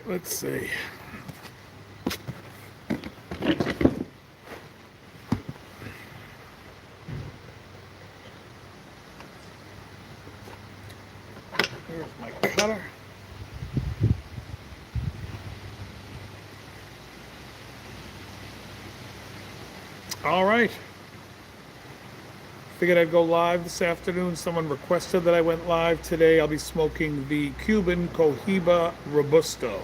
Let's see. Here's my cutter. All right. Figured I'd go live this afternoon. Someone requested that I went live today. I'll be smoking the Cuban Cohiba Robusto.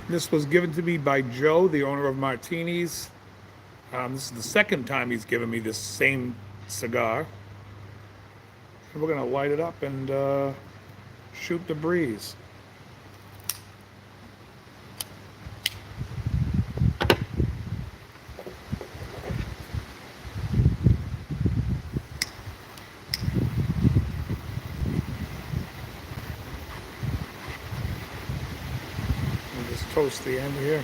This was given to me by Joe, the owner of Martini's. This is the second time he's given me this same cigar. And we're going to light it up and shoot the breeze. Just toast the end here.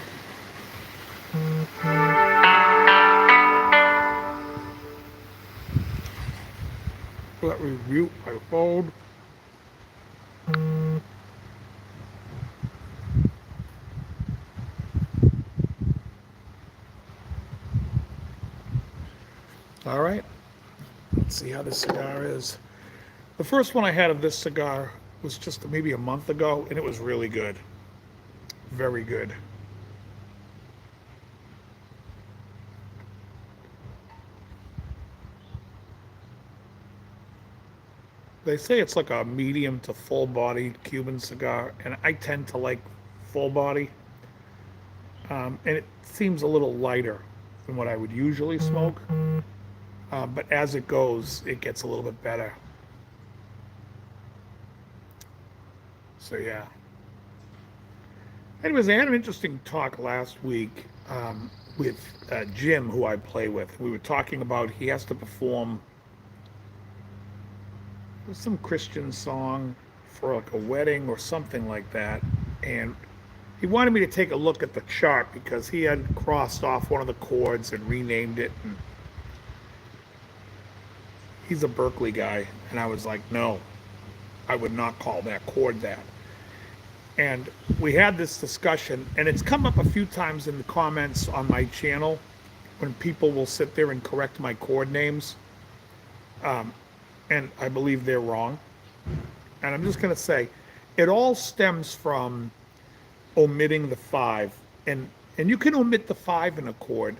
Let me mute my phone. All right. Let's see how this cigar is. The first one I had of this cigar was just maybe a month ago, and it was really good. Very good. They say it's like a medium to full-bodied Cuban cigar, and I tend to like full body. And it seems a little lighter than what I would usually smoke. But as it goes, it gets a little bit better. So yeah. Anyways, I had an interesting talk last week with Jim, who I play with. We were talking about he has to perform some Christian song for like a wedding or something like that. And he wanted me to take a look at the chart because he had crossed off one of the chords and renamed it. And he's a Berkeley guy. And I was like, no, I would not call that chord that. And we had this discussion, and it's come up a few times in the comments on my channel when people will sit there and correct my chord names. And I believe they're wrong. And I'm just going to say, it all stems from omitting the 5. And you can omit the 5 in a chord,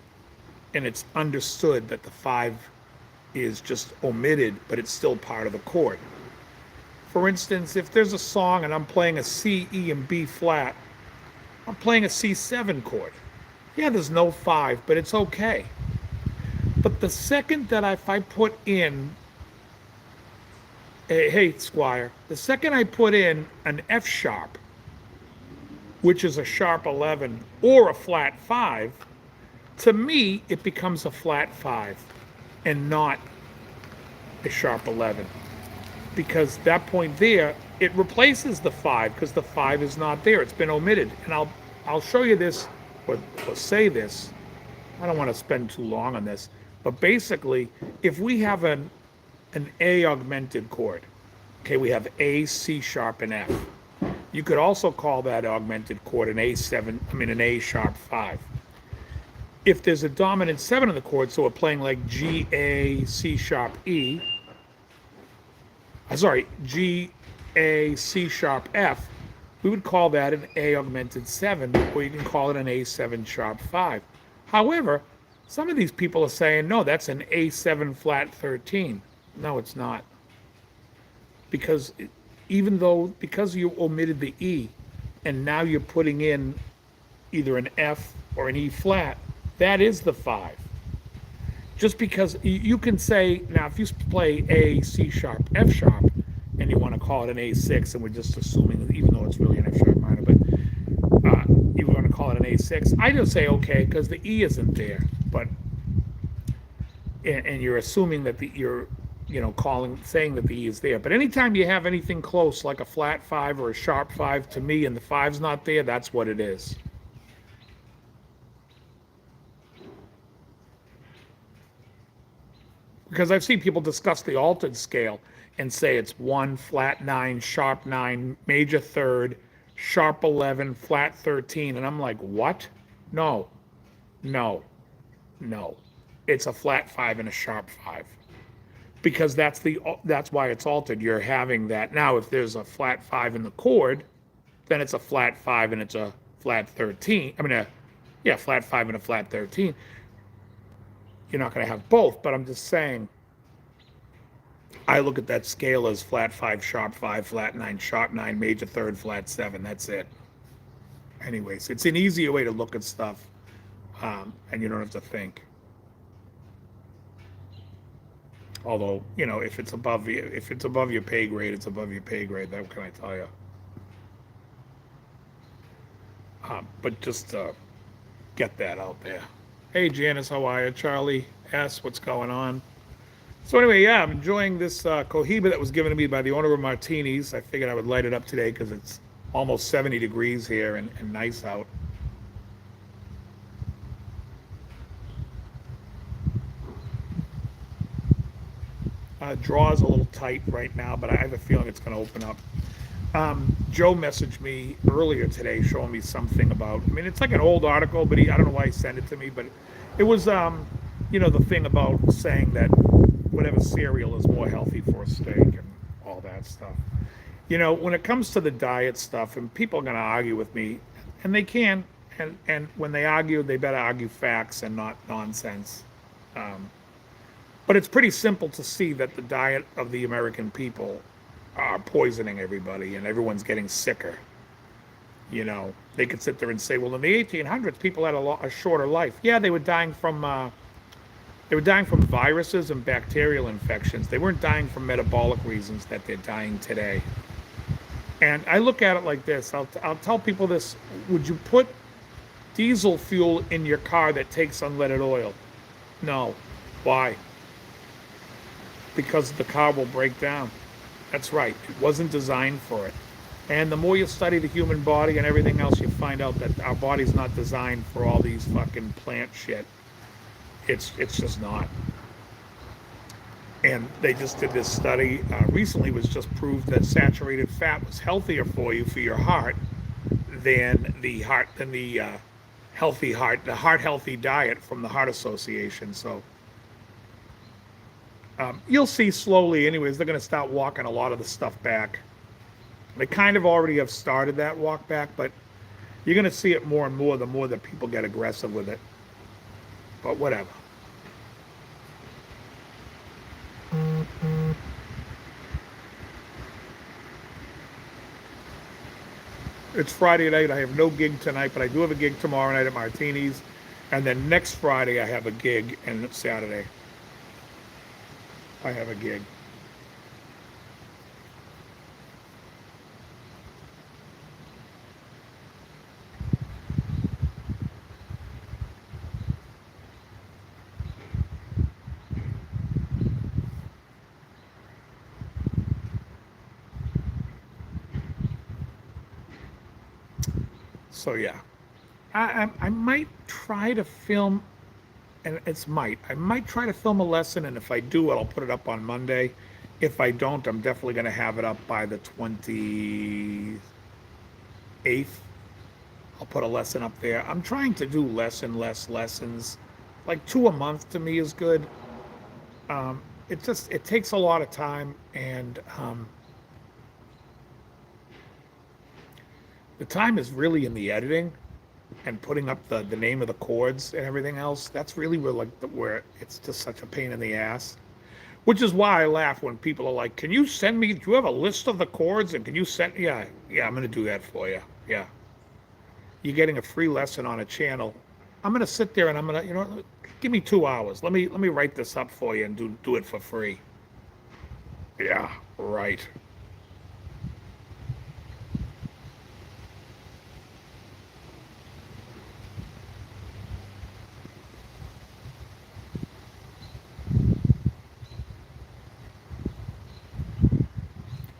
and it's understood that the 5 is just omitted, but it's still part of the chord. For instance, if there's a song and I'm playing a C, E, and B flat, I'm playing a C7 chord. Yeah, there's no 5, but it's okay. But the second that if I put in, hey, Squire, the second I put in an F sharp, which is a sharp 11 or a flat 5, to me, it becomes a flat 5 and not a sharp 11. Because that point there, it replaces the 5 because the 5 is not there. It's been omitted. And I'll show you this, or say this. I don't want to spend too long on this. But basically, if we have an A augmented chord, okay, we have A, C sharp, and F. You could also call that augmented chord an an A sharp 5. If there's a dominant 7 in the chord, so we're playing like G, A, C sharp, E, G, A, C sharp, F, we would call that an A augmented 7, or you can call it an A7 sharp 5. However, some of these people are saying, no, that's an A7 flat 13. No, it's not. Because because you omitted the E, and now you're putting in either an F or an E flat, that is the 5. Just because you can say, now if you play A, C sharp, F sharp, and you want to call it an A6, and we're just assuming, even though it's really an F sharp minor, but you want to call it an A6, I just say okay, because the E isn't there, but, and you're assuming that you're, saying that the E is there. But anytime you have anything close, like a flat 5 or a sharp 5, to me, and the 5's not there, that's what it is. Because I've seen people discuss the altered scale and say it's 1, flat 9, sharp 9, major third, sharp 11, flat 13. And I'm like, what? No, no, no. It's a flat 5 and a sharp 5. Because that's why it's altered. You're having that. Now, if there's a flat 5 in the chord, then it's a flat 5 and it's a flat 13. I mean, flat 5 and a flat 13. You're not going to have both, but I'm just saying, I look at that scale as flat 5, sharp 5, flat 9, sharp 9, major third, flat 7. That's it. Anyways, it's an easier way to look at stuff, and you don't have to think. Although, if it's above your pay grade, it's above your pay grade. What can I tell you? But just get that out there. Hey, Janice, how are you? Charlie S., what's going on? So anyway, yeah, I'm enjoying this Cohiba that was given to me by the owner of Martini's. I figured I would light it up today because it's almost 70 degrees here and nice out. Draw's a little tight right now, but I have a feeling it's going to open up. Joe messaged me earlier today showing me something about, it's like an old article, but I don't know why he sent it to me, but it was, the thing about saying that whatever cereal is more healthy for a steak and all that stuff. When it comes to the diet stuff, and people are going to argue with me, and they can, and when they argue, they better argue facts and not nonsense. But it's pretty simple to see that the diet of the American people are poisoning everybody, and everyone's getting sicker. They could sit there and say, well, in the 1800s, people had a shorter life. Yeah, they were dying from viruses and bacterial infections. They weren't dying from metabolic reasons that they're dying today. And I look at it like this. I'll tell people this. Would you put diesel fuel in your car that takes unleaded oil? No. Why? Because the car will break down. That's right. It wasn't designed for it. And the more you study the human body and everything else, you find out that our body's not designed for all these fucking plant shit. It's just not. And they just did this study recently. Was just proved that saturated fat was healthier for you, for your heart, than the healthy heart, the heart healthy diet from the Heart Association. So you'll see slowly. Anyways, they're going to start walking a lot of the stuff back. They kind of already have started that walk back, but you're going to see it more and more the more that people get aggressive with it. But whatever. It's Friday night. I have no gig tonight, but I do have a gig tomorrow night at Martini's. And then next Friday, I have a gig, and Saturday, I have a gig. So yeah, I might try to film, and I might try to film a lesson, and if I do, I'll put it up on Monday. If I don't, I'm definitely going to have it up by the 28th. I'll put a lesson up there. I'm trying to do less lessons. Like 2 a month to me is good. It takes a lot of time, and the time is really in the editing and putting up the name of the chords and everything else. That's really where it's just such a pain in the ass. Which is why I laugh when people are like, "Can you send me? Do you have a list of the chords? And can you send?" Yeah, I'm gonna do that for you. Yeah, you're getting a free lesson on a channel. I'm gonna sit there and I'm gonna, give me 2 hours. Let me write this up for you and do it for free. Yeah, right.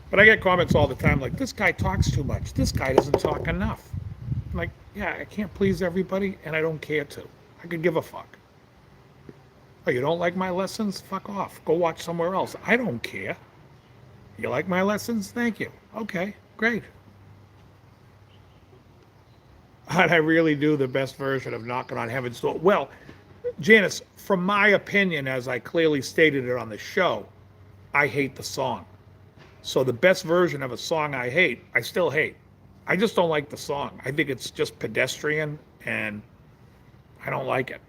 But I get comments all the time like, this guy talks too much. This guy doesn't talk enough. I'm like, yeah, I can't please everybody, and I don't care to. I could give a fuck. Oh, you don't like my lessons? Fuck off. Go watch somewhere else. I don't care. You like my lessons? Thank you. Okay, great. And I really do the best version of Knocking on Heaven's Door. Well, Janice, from my opinion, as I clearly stated it on the show, I hate the song. So the best version of a song I hate, I still hate. I just don't like the song. I think it's just pedestrian and I don't like it.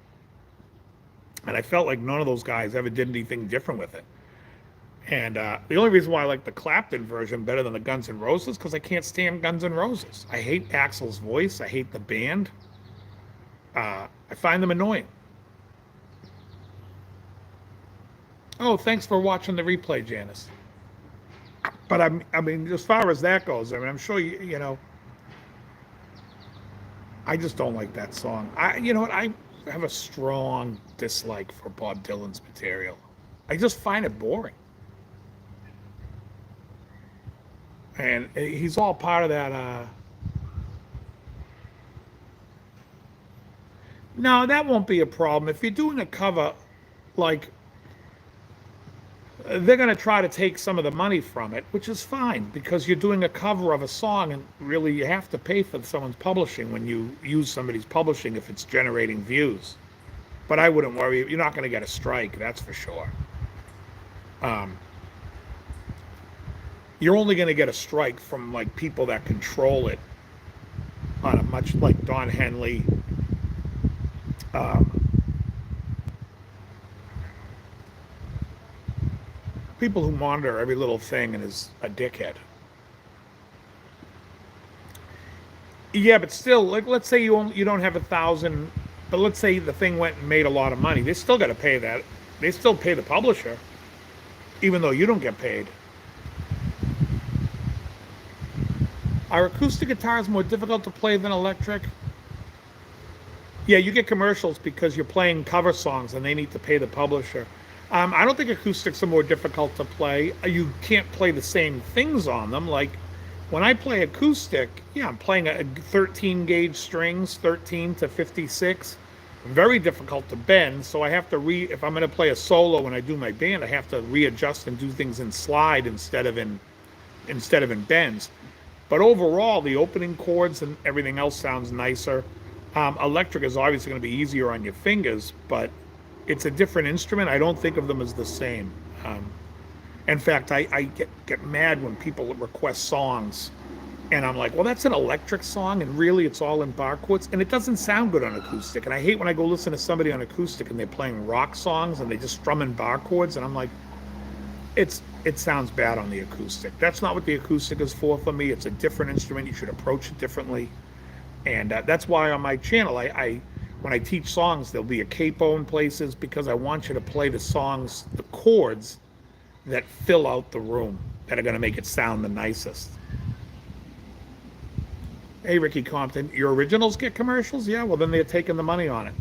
And I felt like none of those guys ever did anything different with it. And the only reason why I like the Clapton version better than the Guns N' Roses because I can't stand Guns N' Roses. I hate Axl's voice. I hate the band. I find them annoying. Oh, thanks for watching the replay, Janice. But I mean, as far as that goes, I mean, I'm sure you know. I just don't like that song. You know what? I have a strong dislike for Bob Dylan's material. I just find it boring. And he's all part of that. No, that won't be a problem. If you're doing a cover, like, they're going to try to take some of the money from it, which is fine because you're doing a cover of a song and really you have to pay for someone's publishing when you use somebody's publishing if it's generating views. But I wouldn't worry. You're not going to get a strike, that's for sure. You're only going to get a strike from like people that control it on a much like Don Henley. People who monitor every little thing and is a dickhead. Yeah, but still, like, let's say you don't have 1,000, but let's say the thing went and made a lot of money. They still got to pay that. They still pay the publisher, even though you don't get paid. Are acoustic guitars more difficult to play than electric? Yeah, you get commercials because you're playing cover songs and they need to pay the publisher. I don't think acoustics are more difficult to play. You can't play the same things on them. Like when I play acoustic, yeah, I'm playing a 13 gauge strings, 13 to 56. Very difficult to bend. So I have to if I'm going to play a solo when I do my band, I have to readjust and do things in slide instead of in bends. But overall, the opening chords and everything else sounds nicer. Electric is obviously going to be easier on your fingers, but it's a different instrument. I don't think of them as the same. In fact, I get mad when people request songs, and I'm like, well, that's an electric song, and really it's all in bar chords, and it doesn't sound good on acoustic. And I hate when I go listen to somebody on acoustic and they're playing rock songs and they just strum in bar chords, and I'm like, it sounds bad on the acoustic. That's not what the acoustic is for me. It's a different instrument. You should approach it differently. And that's why on my channel, when I teach songs, there'll be a capo in places because I want you to play the songs, the chords that fill out the room, that are going to make it sound the nicest. Hey, Ricky Compton, your originals get commercials? Yeah, well, then they're taking the money on it.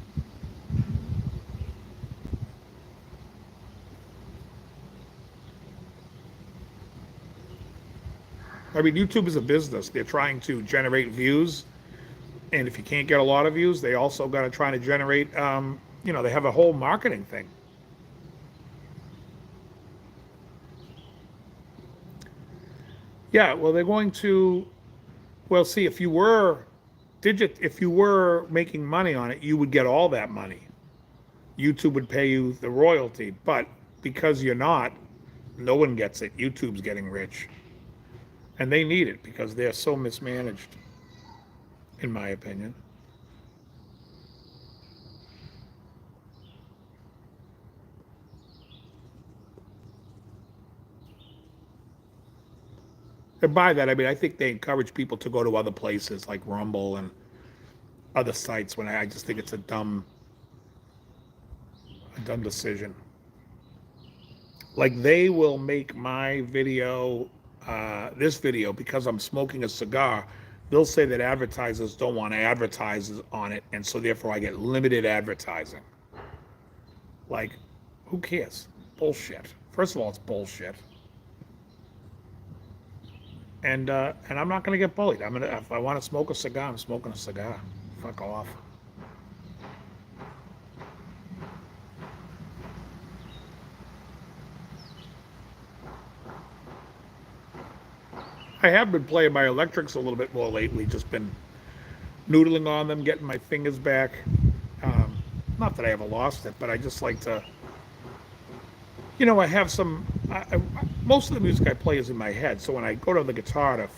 I mean, YouTube is a business. They're trying to generate views. And if you can't get a lot of views, they also got to try to generate, they have a whole marketing thing. Yeah, well, they're going to, well, see, if you were making money on it, you would get all that money. YouTube would pay you the royalty. But because you're not, no one gets it. YouTube's getting rich. And they need it because they're so mismanaged, in my opinion. And by that, I mean, I think they encourage people to go to other places like Rumble and other sites when I just think it's a dumb decision. Like they will make my video, this video, because I'm smoking a cigar, they'll say that advertisers don't want to advertise on it, and so therefore I get limited advertising. Like, who cares? Bullshit. First of all, it's bullshit. And I'm not gonna get bullied. If I want to smoke a cigar, I'm smoking a cigar. Fuck off. I have been playing my electrics a little bit more lately. Just been noodling on them, getting my fingers back. Um, Not that I ever lost it, but I just like to, I have some. Most of the music I play is in my head, so when I go to the guitar to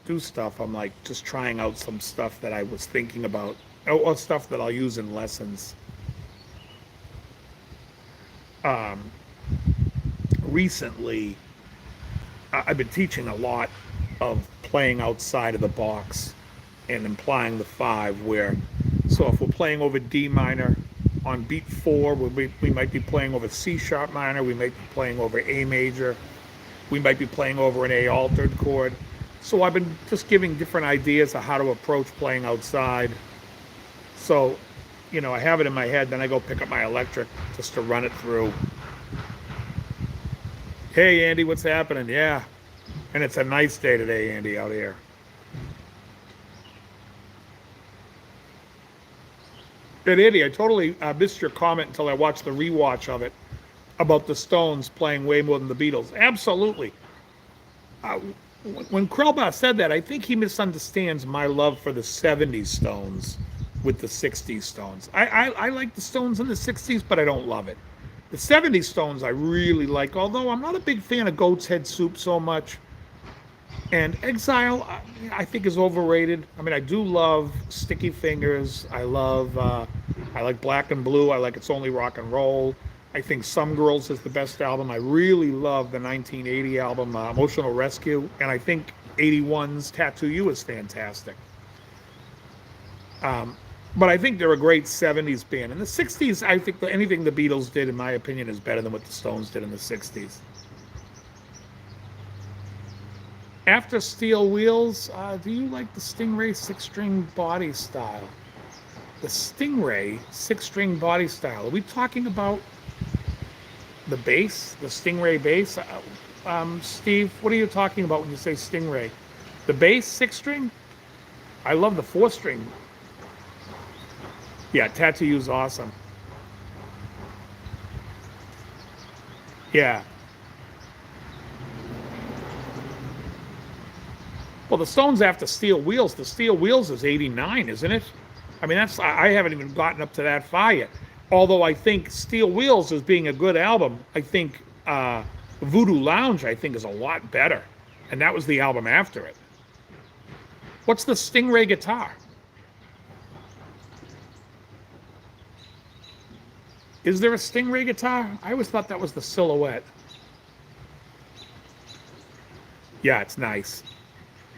do stuff, I'm like just trying out some stuff that I was thinking about, or stuff that I'll use in lessons. Um, Recently, I've been teaching a lot of playing outside of the box and implying the five. So if we're playing over D minor on beat four, we might be playing over C sharp minor, we might be playing over A major, we might be playing over an A altered chord. So I've been just giving different ideas of how to approach playing outside. So, I have it in my head, then I go pick up my electric just to run it through. Hey, Andy, what's happening? Yeah. And it's a nice day today, Andy, out here. And Andy, I totally missed your comment until I watched the rewatch of it about the Stones playing way more than the Beatles. Absolutely. Uh, when Krellbach said that, I think he misunderstands my love for the 70s Stones with the 60s Stones. I like the Stones in the 60s, but I don't love it. The 70s Stones I really like, although I'm not a big fan of Goat's Head Soup so much. And Exile, I think, is overrated. I mean, I do love Sticky Fingers. I like Black and Blue. I like It's Only Rock and Roll. I think Some Girls is the best album. I really love the 1980 album, Emotional Rescue. And I think 81's Tattoo You is fantastic. Um, but I think they're a great 70s band. In the 60s, I think anything the Beatles did, in my opinion, is better than what the Stones did in the 60s. After Steel Wheels, do you like the Stingray six-string body style? The Stingray six-string body style. Are we talking about the bass, the Stingray bass? Steve, what are you talking about when you say Stingray? The bass six-string? I love the four-string. Yeah, Tattoo is awesome. Yeah. Well, the Stones after Steel Wheels, the Steel Wheels is 89, isn't it? I mean, I haven't even gotten up to that far yet. Although I think Steel Wheels as being a good album, I think Voodoo Lounge, I think, is a lot better. And that was the album after it. What's the Stingray guitar? Is there a Stingray guitar? I always thought that was the Silhouette. Yeah, it's nice.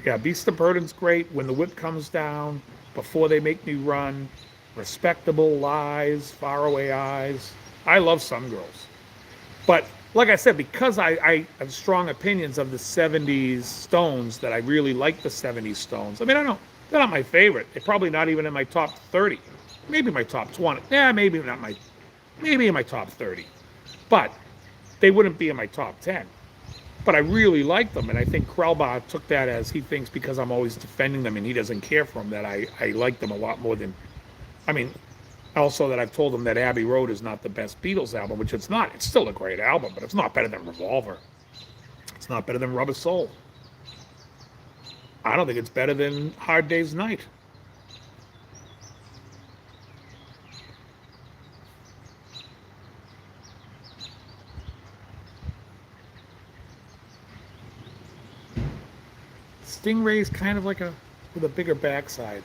Yeah, Beast of Burden's great. When the Whip Comes Down, Before They Make Me Run, Respectable, Lies, Faraway Eyes. I love Some Girls. But like I said, because I have strong opinions of the 70s Stones, that I really like the 70s Stones. I mean, they're not my favorite. They're probably not even in my top 30. Maybe my top 20. Yeah, maybe in my top 30. But they wouldn't be in my top 10. But I really like them, and I think Krellbach took that as he thinks because I'm always defending them and he doesn't care for them, that I like them a lot more than, I mean, also that I've told him that Abbey Road is not the best Beatles album, which it's not. It's still a great album, but it's not better than Revolver. It's not better than Rubber Soul. I don't think it's better than Hard Day's Night. Stingray's kind of like with a bigger backside.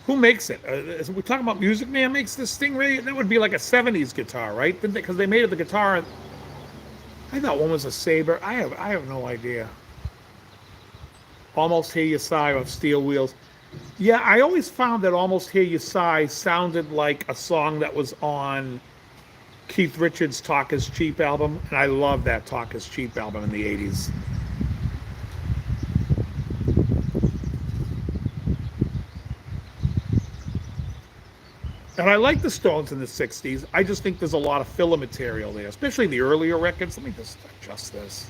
Who makes it? We're talking about Music Man makes the Stingray? That would be like a 70s guitar, right? Because they made it the guitar. I thought one was a Saber. I have no idea. Almost Hear You Sigh of Steel Wheels. Yeah, I always found that Almost Hear You Sigh sounded like a song that was on Keith Richards' Talk Is Cheap album, and I love that Talk Is Cheap album in the 80s. And I like the Stones in the 60s. I just think there's a lot of filler material there, especially the earlier records. Let me just adjust this.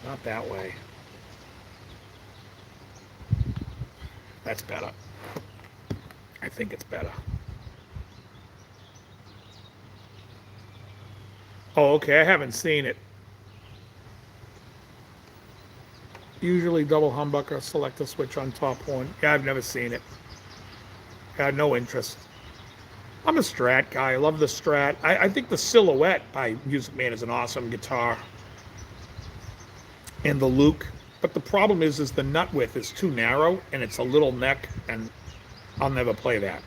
Not that way. That's better. I think it's better. Oh, okay. I haven't seen it. Usually double humbucker, selector switch on top horn. Yeah, I've never seen it. I had no interest. I'm a Strat guy. I love the Strat. I think the Silhouette by Music Man is an awesome guitar. And the Luke. But the problem is the nut width is too narrow and it's a little neck, and I'll never play that.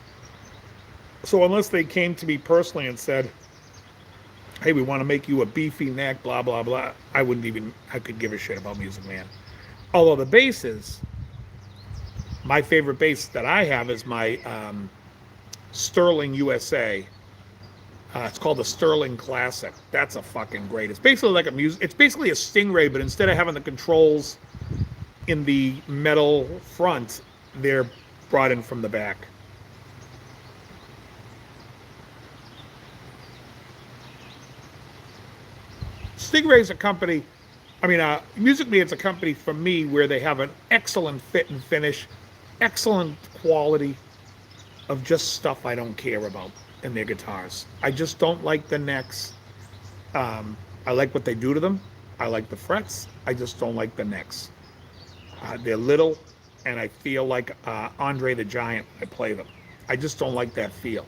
So unless they came to me personally and said, hey, we want to make you a beefy neck, blah, blah, blah, I could give a shit about Music Man. Although the basses, my favorite bass that I have is my Sterling USA. It's called the Sterling Classic. That's a fucking great. It's basically like it's basically a Stingray, but instead of having the controls in the metal front, they're brought in from the back. Stingray's a company, Music Man's a company for me where they have an excellent fit and finish, excellent quality of just stuff I don't care about in their guitars. I just don't like the necks. I like what they do to them. I like the frets. I just don't like the necks. They're little, and I feel like Andre the Giant when I play them. I just don't like that feel.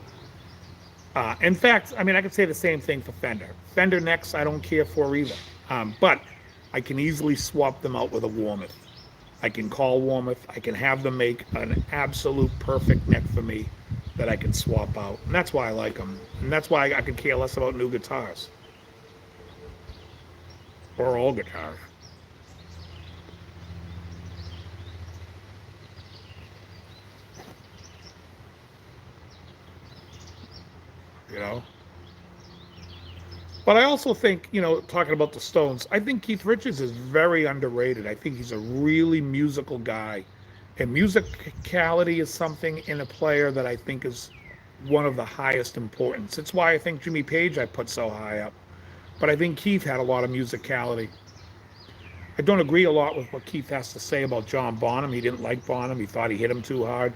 In fact, I could say the same thing for Fender. Fender necks I don't care for either. But I can easily swap them out with a Warmoth. I can call Warmoth. I can have them make an absolute perfect neck for me that I can swap out. And that's why I like them. And that's why I could care less about new guitars. Or old guitars. You know? But I also think, talking about the Stones, I think Keith Richards is very underrated. I think he's a really musical guy. And musicality is something in a player that I think is one of the highest importance. It's why I think Jimmy Page I put so high up. But I think Keith had a lot of musicality. I don't agree a lot with what Keith has to say about John Bonham. He didn't like Bonham. He thought he hit him too hard.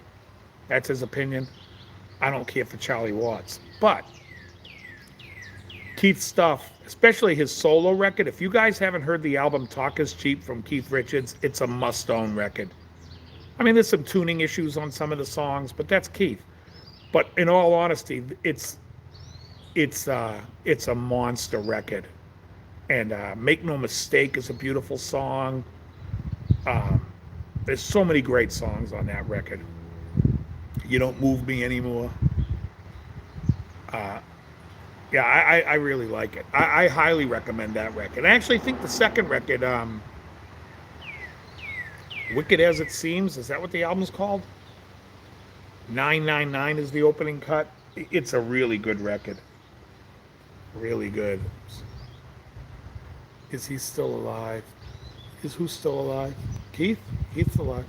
That's his opinion. I don't care for Charlie Watts. But Keith's stuff, especially his solo record, if you guys haven't heard the album Talk Is Cheap from Keith Richards, it's a must-own record. There's some tuning issues on some of the songs, but that's Keith. But in all honesty, it's a monster record. And Make No Mistake is a beautiful song. There's so many great songs on that record. You Don't Move Me Anymore. Yeah, I really like it. I highly recommend that record. I actually think the second record, Wicked As It Seems, is that what the album's called? 999 is the opening cut. It's a really good record. Really good. Is he still alive? Is who still alive? Keith? Keith's alive.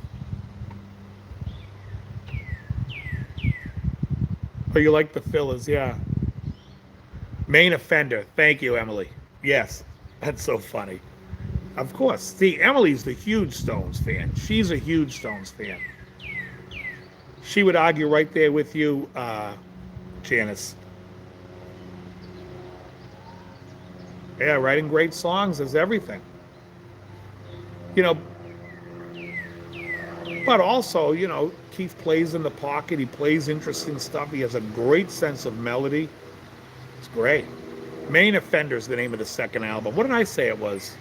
Oh, you like the fillers, yeah. Main Offender. Thank you, Emily. Yes, that's so funny. Of course. See, Emily's the huge Stones fan. She's a huge Stones fan. She would argue right there with you, Janice. Yeah, writing great songs is everything. But also, Keith plays in the pocket. He plays interesting stuff. He has a great sense of melody. It's great. Main Offender is the name of the second album. What did I say it was?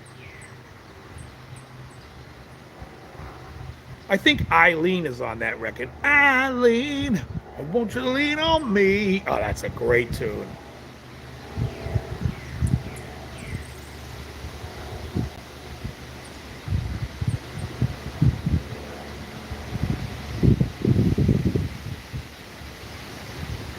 I think Eileen is on that record. Eileen, won't you lean on me? Oh, that's a great tune.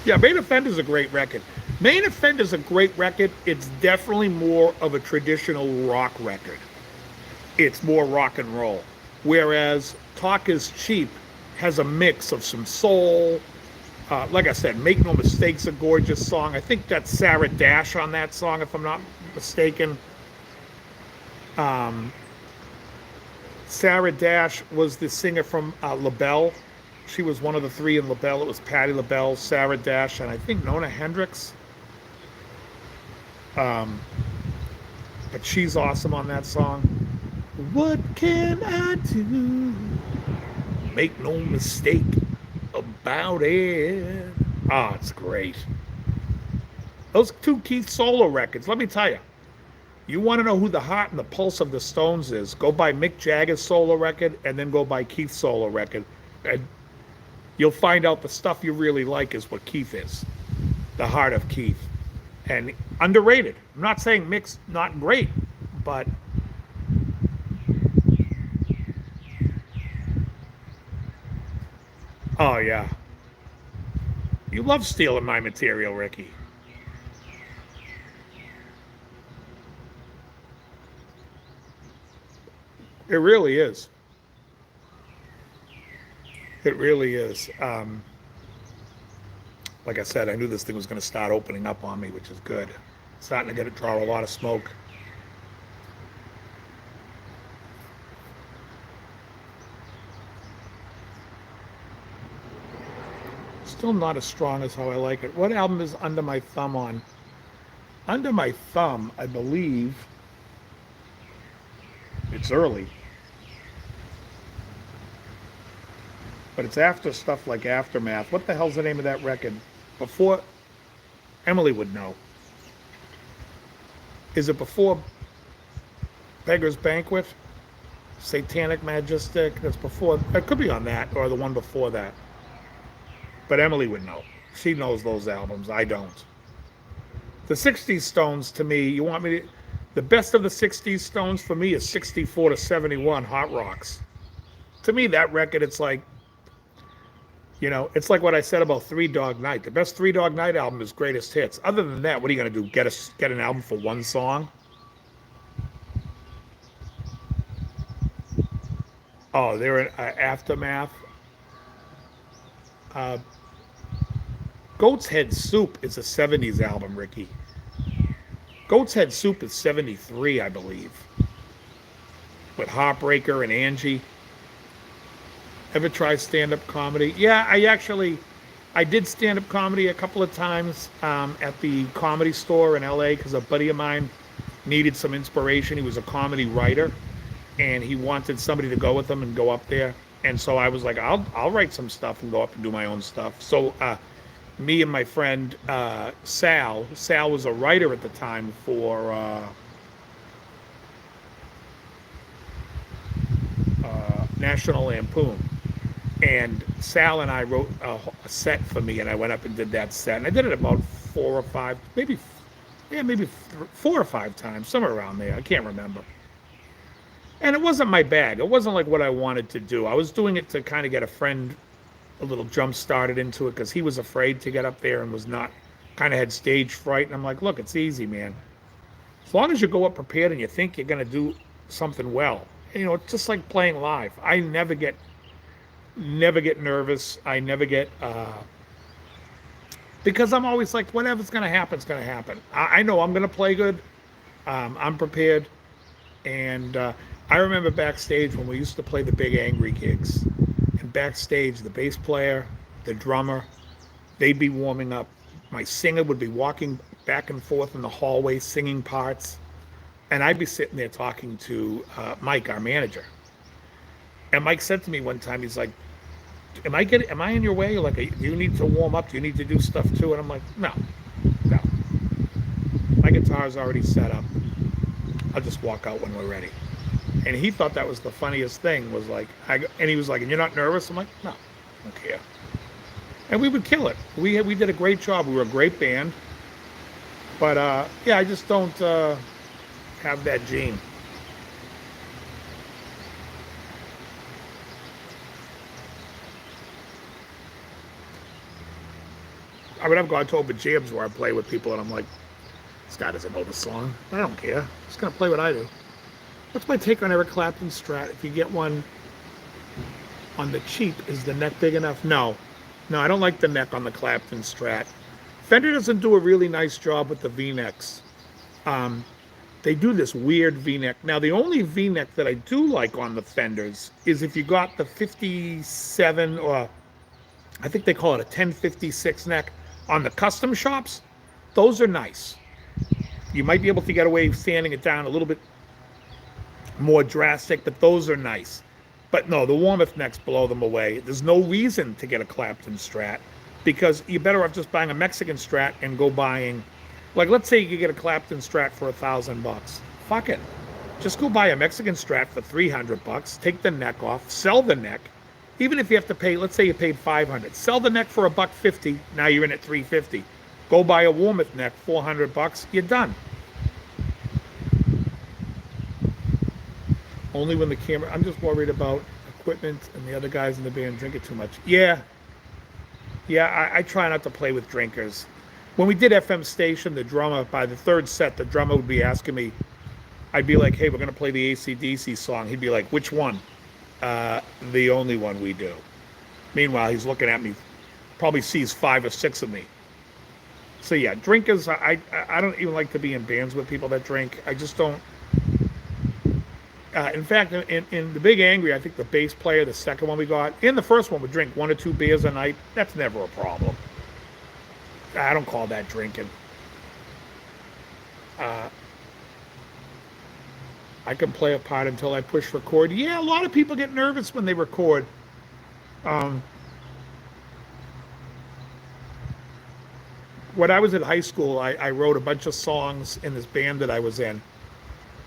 Yeah, Main Offender is a great record. Main Offender is a great record. It's definitely more of a traditional rock record. It's more rock and roll. Whereas Talk Is Cheap has a mix of some soul. Like I said, Make No Mistake's a gorgeous song. I think that's Sarah Dash on that song, if I'm not mistaken. Sarah Dash was the singer from LaBelle. She was one of the three in LaBelle. It was Patti LaBelle, Sarah Dash, and I think Nona Hendrix. But she's awesome on that song. What can I do? Make no mistake about it. Ah, it's great. Those two Keith solo records, let me tell you, you want to know who the heart and the pulse of the Stones is, go buy Mick Jagger's solo record and then go buy Keith's solo record. And you'll find out the stuff you really like is what Keith is, the heart of Keith. And underrated. I'm not saying Mick's not great, but oh yeah. You love stealing my material, Ricky. It really is. It really is. Like I said, I knew this thing was going to start opening up on me, which is good. Starting to get it draw a lot of smoke. Still not as strong as how I like it. What album is Under My Thumb on? Under My Thumb, I believe it's early, but it's after stuff like Aftermath. What the hell's the name of that record? Before, Emily would know. Is it before Beggar's Banquet? Satanic Majestic? That's before. It could be on that or the one before that. But Emily would know. She knows those albums. I don't. The 60s Stones, to me, you want me to. The best of the 60s Stones for me is 64 to 71 Hot Rocks. To me, that record, it's like, it's like what I said about Three Dog Night. The best Three Dog Night album is Greatest Hits. Other than that, what are you going to do? Get an album for one song? Oh, they're in Aftermath. Uh, Goat's Head Soup is a 70s album, Ricky. Goat's Head Soup is 73, I believe. With Heartbreaker and Angie. Ever try stand-up comedy? Yeah, I did stand-up comedy a couple of times at the Comedy Store in LA because a buddy of mine needed some inspiration. He was a comedy writer, and he wanted somebody to go with him and go up there. And so I was like, I'll write some stuff and go up and do my own stuff. So me and my friend Sal was a writer at the time for National Lampoon. And Sal and I wrote a set for me, and I went up and did that set. And I did it about 4 or 5, maybe 4 or 5 times, somewhere around there. I can't remember. And it wasn't my bag. It wasn't like what I wanted to do. I was doing it to kind of get a friend a little jump started into it because he was afraid to get up there and was not, kind of had stage fright. And I'm like, look, it's easy, man. As long as you go up prepared and you think you're going to do something well, it's just like playing live. I never get nervous. I never get, because I'm always like, whatever's going to happen, it's going to happen. I know I'm going to play good. I'm prepared. And I remember backstage when we used to play the big angry gigs. And backstage, the bass player, the drummer, they'd be warming up. My singer would be walking back and forth in the hallway singing parts. And I'd be sitting there talking to Mike, our manager. And Mike said to me one time, he's like, am I in your way? Like, do you need to warm up? Do you need to do stuff too? And I'm like, no. My guitar's already set up. I'll just walk out when we're ready. And he thought that was the funniest thing, was like, and he was like, and you're not nervous? I'm like, no, I don't care. And we would kill it. We did a great job. We were a great band. But yeah, I just don't have that gene. I mean, I've gone to open jams where I play with people and I'm like, this guy doesn't know the song. I don't care. I'm just going to play what I do. What's my take on Eric Clapton's Strat? If you get one on the cheap, is the neck big enough? No, I don't like the neck on the Clapton Strat. Fender doesn't do a really nice job with the V-necks. They do this weird V-neck. Now, the only V-neck that I do like on the Fenders is if you got the 57, or I think they call it a 1056 neck on the custom shops. Those are nice. You might be able to get away sanding it down a little bit more drastic, but those are nice. But no, the Warmoth necks blow them away. There's no reason to get a Clapton Strat because you're better off just buying a Mexican Strat and go buying, like, let's say you could get a Clapton Strat for $1,000. Fuck it. Just go buy a Mexican Strat for $300. Take the neck off, sell the neck. Even if you have to pay, let's say you paid $500, sell the neck for $150. Now you're in at $350. Go buy a Warmoth neck, $400. You're done. Only when the camera. I'm just worried about equipment and the other guys in the band drinking too much. Yeah, I try not to play with drinkers. When we did FM Station, the drummer, by the third set, the drummer would be asking me, I'd be like, hey, we're going to play the AC/DC song. He'd be like, which one? The only one we do. Meanwhile, he's looking at me, probably sees 5 or 6 of me. So yeah, drinkers, I don't even like to be in bands with people that drink. I just don't. In fact, in the Big Angry, I think the bass player, the second one we got, and the first one would drink 1 or 2 beers a night. That's never a problem. I don't call that drinking. I can play a part until I push record. Yeah, a lot of people get nervous when they record. When I was in high school, I wrote a bunch of songs in this band that I was in.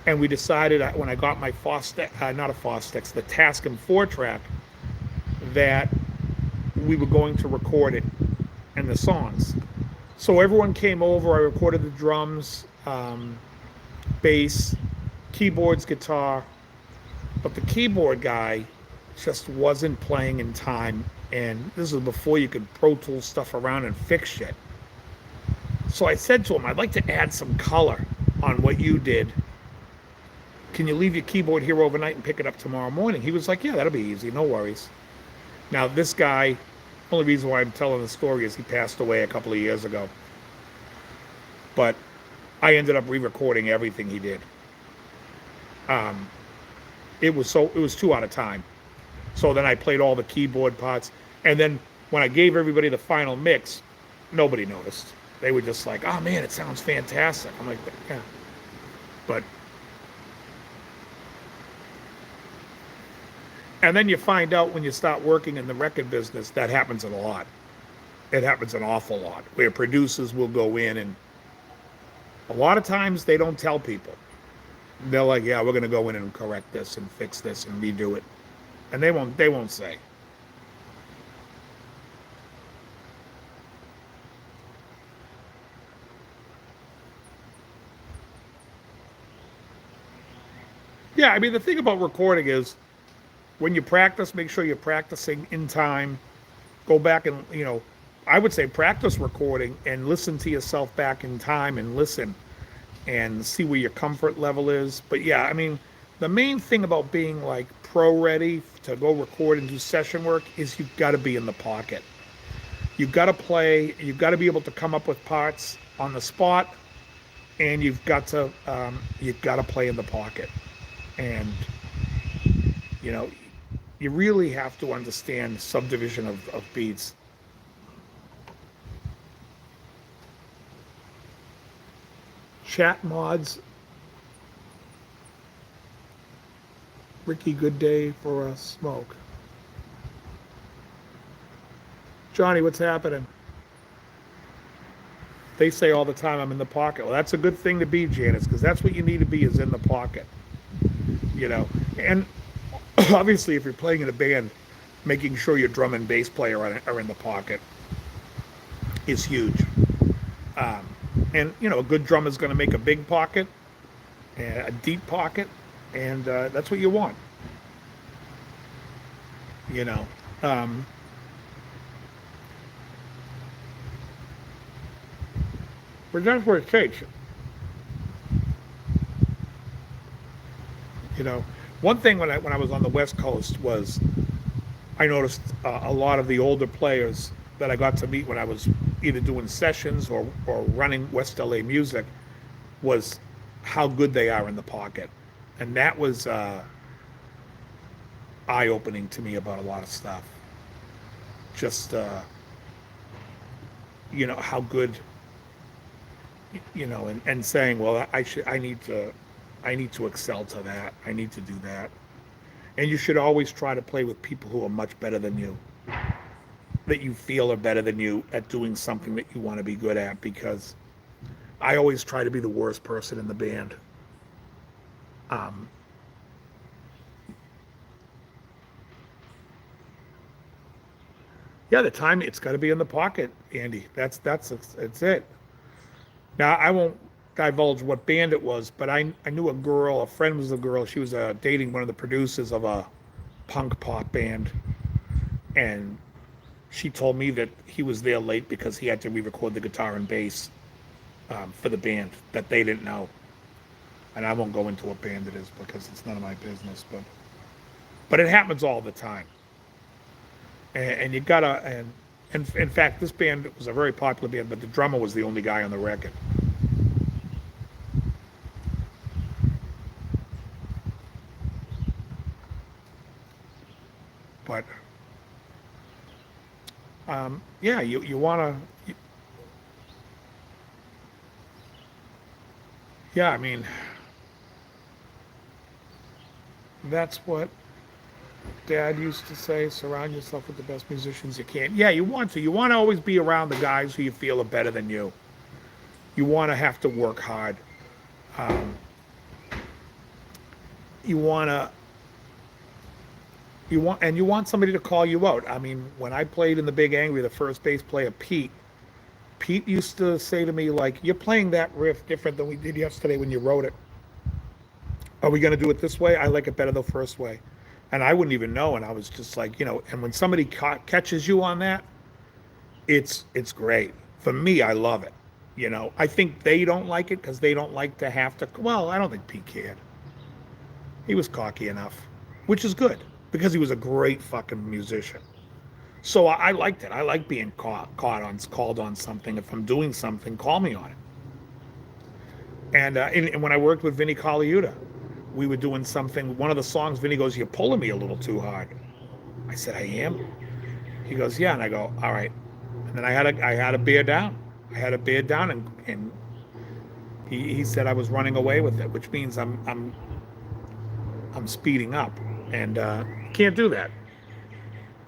And we decided when I got my not a Fostex, the Tascam 4-track, that we were going to record it and the songs. So everyone came over. I recorded the drums, bass, keyboards, guitar. But the keyboard guy just wasn't playing in time. And this was before you could Pro Tool stuff around and fix shit. So I said to him, I'd like to add some color on what you did. Can you leave your keyboard here overnight and pick it up tomorrow morning? He was like, yeah, that'll be easy. No worries. Now, this guy, only reason why I'm telling the story is he passed away a couple of years ago. But I ended up re-recording everything he did. It was too out of time. So then I played all the keyboard parts. And then when I gave everybody the final mix, nobody noticed. They were just like, oh man, it sounds fantastic. I'm like, yeah. But and then you find out when you start working in the record business, that happens a lot. It happens an awful lot, where producers will go in and a lot of times they don't tell people. They're like, yeah, we're going to go in and correct this and fix this and redo it. And they won't say. Yeah, I mean, the thing about recording is when you practice, make sure you're practicing in time. Go back and, I would say practice recording and listen to yourself back in time and listen and see where your comfort level is. But yeah, I mean, the main thing about being like pro ready to go record and do session work is you've got to be in the pocket. You've got to play, you've got to be able to come up with parts on the spot, and you've got to play in the pocket. And, you really have to understand subdivision of beats. Chat mods. Ricky, good day for a smoke. Johnny, what's happening? They say all the time I'm in the pocket. Well, that's a good thing to be, Janice, because that's what you need to be, is in the pocket. And obviously if you're playing in a band, making sure your drum and bass player are in the pocket is huge. And a good drummer is going to make a big pocket, a deep pocket, and that's what you want. But that's what it takes. One thing when I was on the West Coast was I noticed a lot of the older players that I got to meet when I was either doing sessions or running West LA music was how good they are in the pocket. And that was eye-opening to me about a lot of stuff. Just, how good, and saying, well, I need to I need to excel to that. I need to do that. And you should always try to play with people who are much better than you, that you feel are better than you at doing something that you want to be good at, because I always try to be the worst person in the band. Um, yeah, the time, it's got to be in the pocket, Andy. That's it. Now I won't divulge what band it was, but I knew a girl. A friend was a girl. She was dating one of the producers of a punk pop band, and she told me that he was there late because he had to re-record the guitar and bass for the band that they didn't know. And I won't go into what band it is because it's none of my business, but it happens all the time. And you gotta, and in fact, this band was a very popular band, but the drummer was the only guy on the record. But yeah, you wanna, yeah, I mean, that's what Dad used to say, surround yourself with the best musicians you can. Yeah, you want to. You want to always be around the guys who you feel are better than you. You want to have to work hard. Um, you want to, you want somebody to call you out. I mean, when I played in the Big Angry, the first bass player, Pete used to say to me, like, you're playing that riff different than we did yesterday when you wrote it. Are we going to do it this way? I like it better the first way. And I wouldn't even know. And I was just like, and when somebody catches you on that, it's great. For me, I love it. I think they don't like it because they don't like to have to. Well, I don't think Pete cared. He was cocky enough, which is good because he was a great fucking musician. So I liked it. I like being called on something. If I'm doing something, call me on it. And when I worked with Vinnie Colaiuta, we were doing something. One of the songs, Vinny goes, "You're pulling me a little too hard." I said, "I am." He goes, "Yeah," and I go, "All right." And then I had to bear down. I had to bear down, and he said I was running away with it, which means I'm speeding up, and can't do that.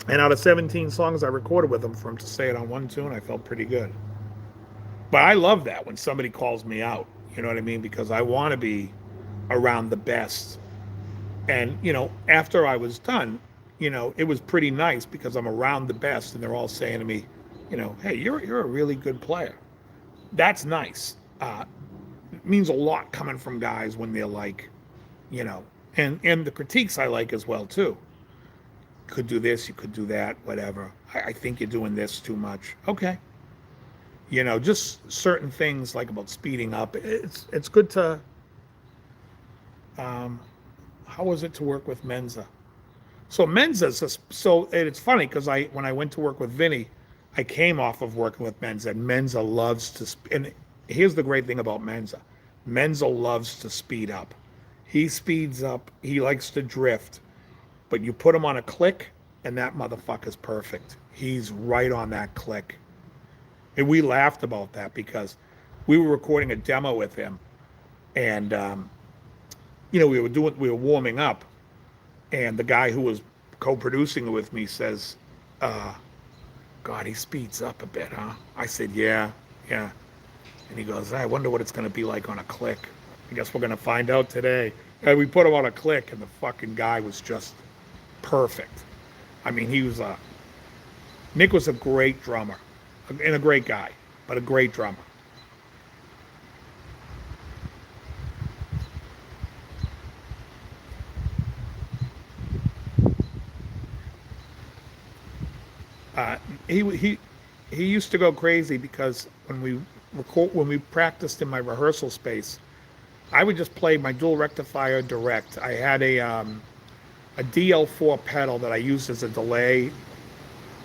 And out of 17 songs I recorded with him, for him to say it on one tune, I felt pretty good. But I love that when somebody calls me out. You know what I mean? Because I want to be around the best. And, after I was done, it was pretty nice because I'm around the best and they're all saying to me, "Hey, you're a really good player." That's nice. It means a lot coming from guys when they're like, and the critiques I like as well too. You could do this, you could do that, whatever. I think you're doing this too much. Okay. Just certain things like about speeding up. It's good to, how was it to work with Menza? So and it's funny because when I went to work with Vinny, I came off of working with Menza, and Menza loves to, and here's the great thing about Menza. Menza loves to speed up. He speeds up, he likes to drift, but you put him on a click and that motherfucker's perfect. He's right on that click. And we laughed about that because we were recording a demo with him, and we were warming up, and the guy who was co-producing it with me says, "God, he speeds up a bit, huh?" I said, "Yeah." And he goes, "I wonder what it's going to be like on a click." I guess we're going to find out today. And we put him on a click, and the fucking guy was just perfect. I mean, Nick was a great drummer and a great guy, but a great drummer. He used to go crazy because when we practiced in my rehearsal space, I would just play my dual rectifier direct. I had a DL4 pedal that I used as a delay,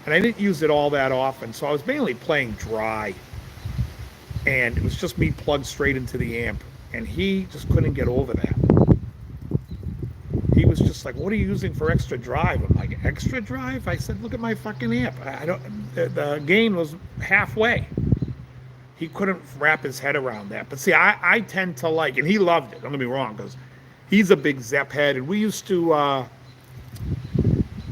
and I didn't use it all that often, so I was mainly playing dry, and it was just me plugged straight into the amp, and he just couldn't get over that. He was just like, "What are you using for extra drive?" I'm like, "Extra drive?" I said, "Look at my fucking amp. The gain was halfway." he couldn't wrap his head around that. But see, I tend to like, and he loved it. Don't get me wrong, because he's a big Zepp head, and we used to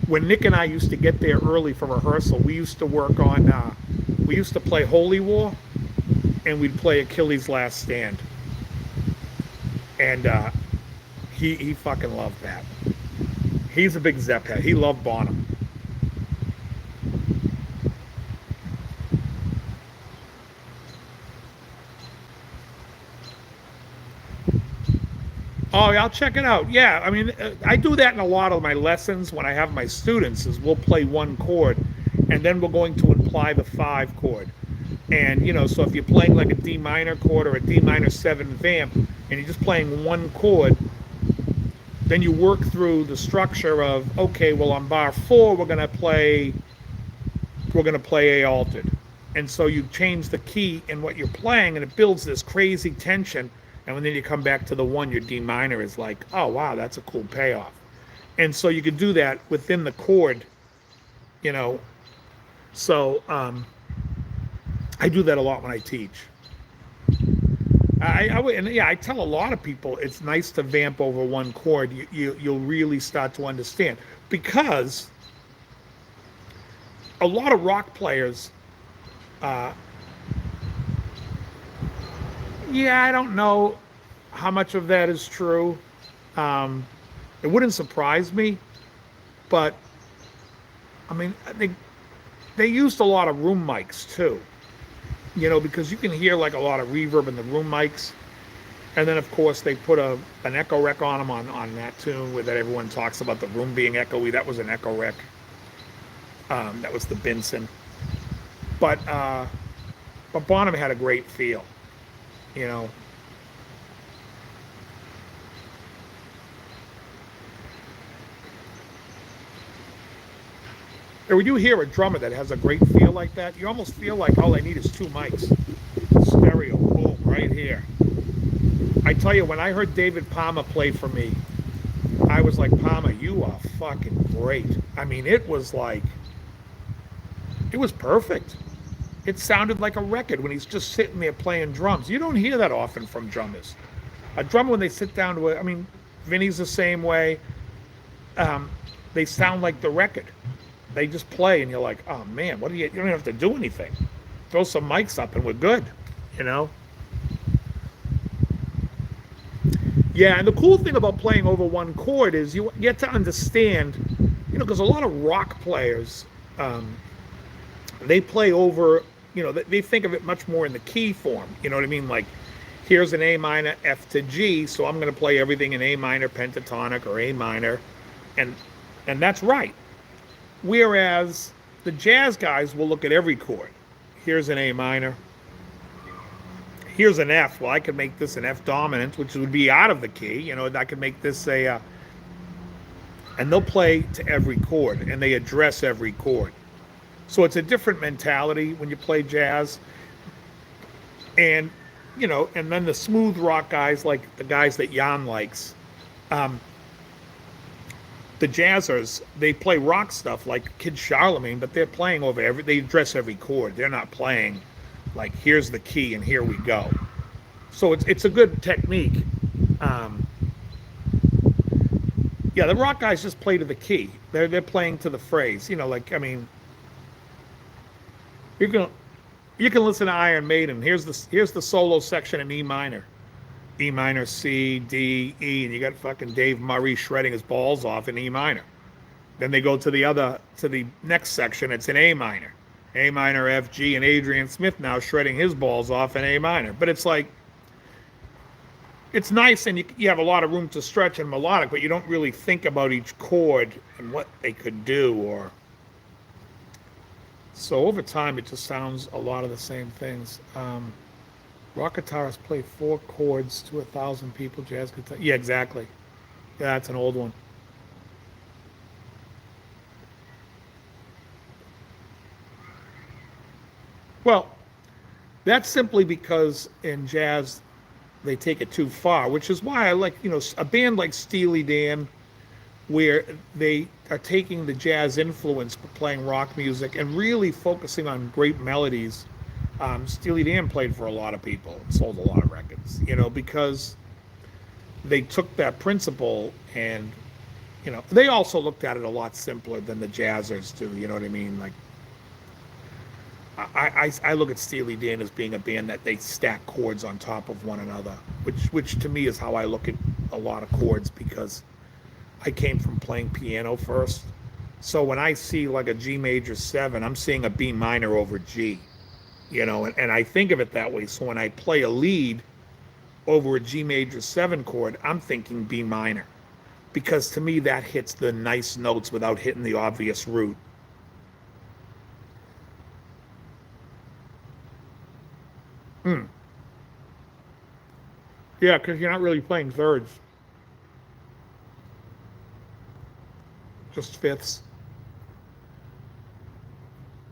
when Nick and I used to get there early for rehearsal, we used to work on we used to play Holy War, and we'd play Achilles' Last Stand, and he fucking loved that. He's a big Zepp head. He loved Bonham. Oh, yeah, I'll check it out. Yeah, I mean, I do that in a lot of my lessons when I have my students. Is we'll play one chord, and then we're going to apply the 5 chord. And so if you're playing like a D minor chord or a D minor 7 vamp, and you're just playing one chord, then you work through the structure of, okay, well on bar 4 we're gonna play A altered, and so you change the key in what you're playing, and it builds this crazy tension. And when then you come back to the 1, your D minor is like, oh wow, that's a cool payoff. And so you could do that within the chord, So I do that a lot when I teach. I tell a lot of people it's nice to vamp over one chord. You'll really start to understand, because a lot of rock players. Yeah, I don't know how much of that is true. It wouldn't surprise me, but I mean, I think they used a lot of room mics too, because you can hear like a lot of reverb in the room mics. And then of course they put an echo rec on them on that tune, where that everyone talks about the room being echoey. That was an echo rec. That was the Benson. But Bonham had a great feel. Or when you hear a drummer that has a great feel like that, you almost feel like all I need is 2 mics. Stereo, boom, right here. I tell you, when I heard David Palmer play for me, I was like, Palmer, you are fucking great. I mean, it was perfect. It sounded like a record when he's just sitting there playing drums. You don't hear that often from drummers. A drummer, when they sit down to it, I mean, Vinny's the same way. They sound like the record. They just play, and you're like, oh man, you don't have to do anything. Throw some mics up, and we're good, Yeah, and the cool thing about playing over one chord is you get to understand, because a lot of rock players, they play over, they think of it much more in the key form. You know what I mean? Like, here's an A minor, F to G, so I'm going to play everything in A minor pentatonic or A minor, and that's right. Whereas the jazz guys will look at every chord. Here's an A minor. Here's an F. Well, I could make this an F dominant, which would be out of the key. I could make this and they'll play to every chord, and they address every chord. So it's a different mentality when you play jazz. And, and then the smooth rock guys, like the guys that Jan likes, the jazzers, they play rock stuff like Kid Charlemagne, but they're playing over they address every chord. They're not playing like, here's the key and here we go. So it's a good technique. Yeah, the rock guys just play to the key. They're playing to the phrase. I mean, you can listen to Iron Maiden. Here's the solo section in E minor. E minor, C, D, E, and you got fucking Dave Murray shredding his balls off in E minor. Then they go to the next section. It's in A minor, F, G, and Adrian Smith now shredding his balls off in A minor. But it's like, it's nice, and you have a lot of room to stretch and melodic, but you don't really think about each chord and what they could do. So over time, it just sounds a lot of the same things. Rock guitarists play 4 chords to 1,000 people. Jazz guitar, yeah, exactly. Yeah, that's an old one. Well, that's simply because in jazz they take it too far, which is why I like, a band like Steely Dan, where they are taking the jazz influence but playing rock music and really focusing on great melodies Steely Dan played for a lot of people, sold a lot of records, because they took that principle and, they also looked at it a lot simpler than the jazzers do. You know what I mean? Like, I look at Steely Dan as being a band that they stack chords on top of one another, which to me is how I look at a lot of chords, because I came from playing piano first. So when I see like a G major 7, I'm seeing a B minor over G, and I think of it that way. So when I play a lead over a G major 7 chord, I'm thinking B minor, because to me that hits the nice notes without hitting the obvious root. Hmm. Yeah, because you're not really playing thirds, just fifths.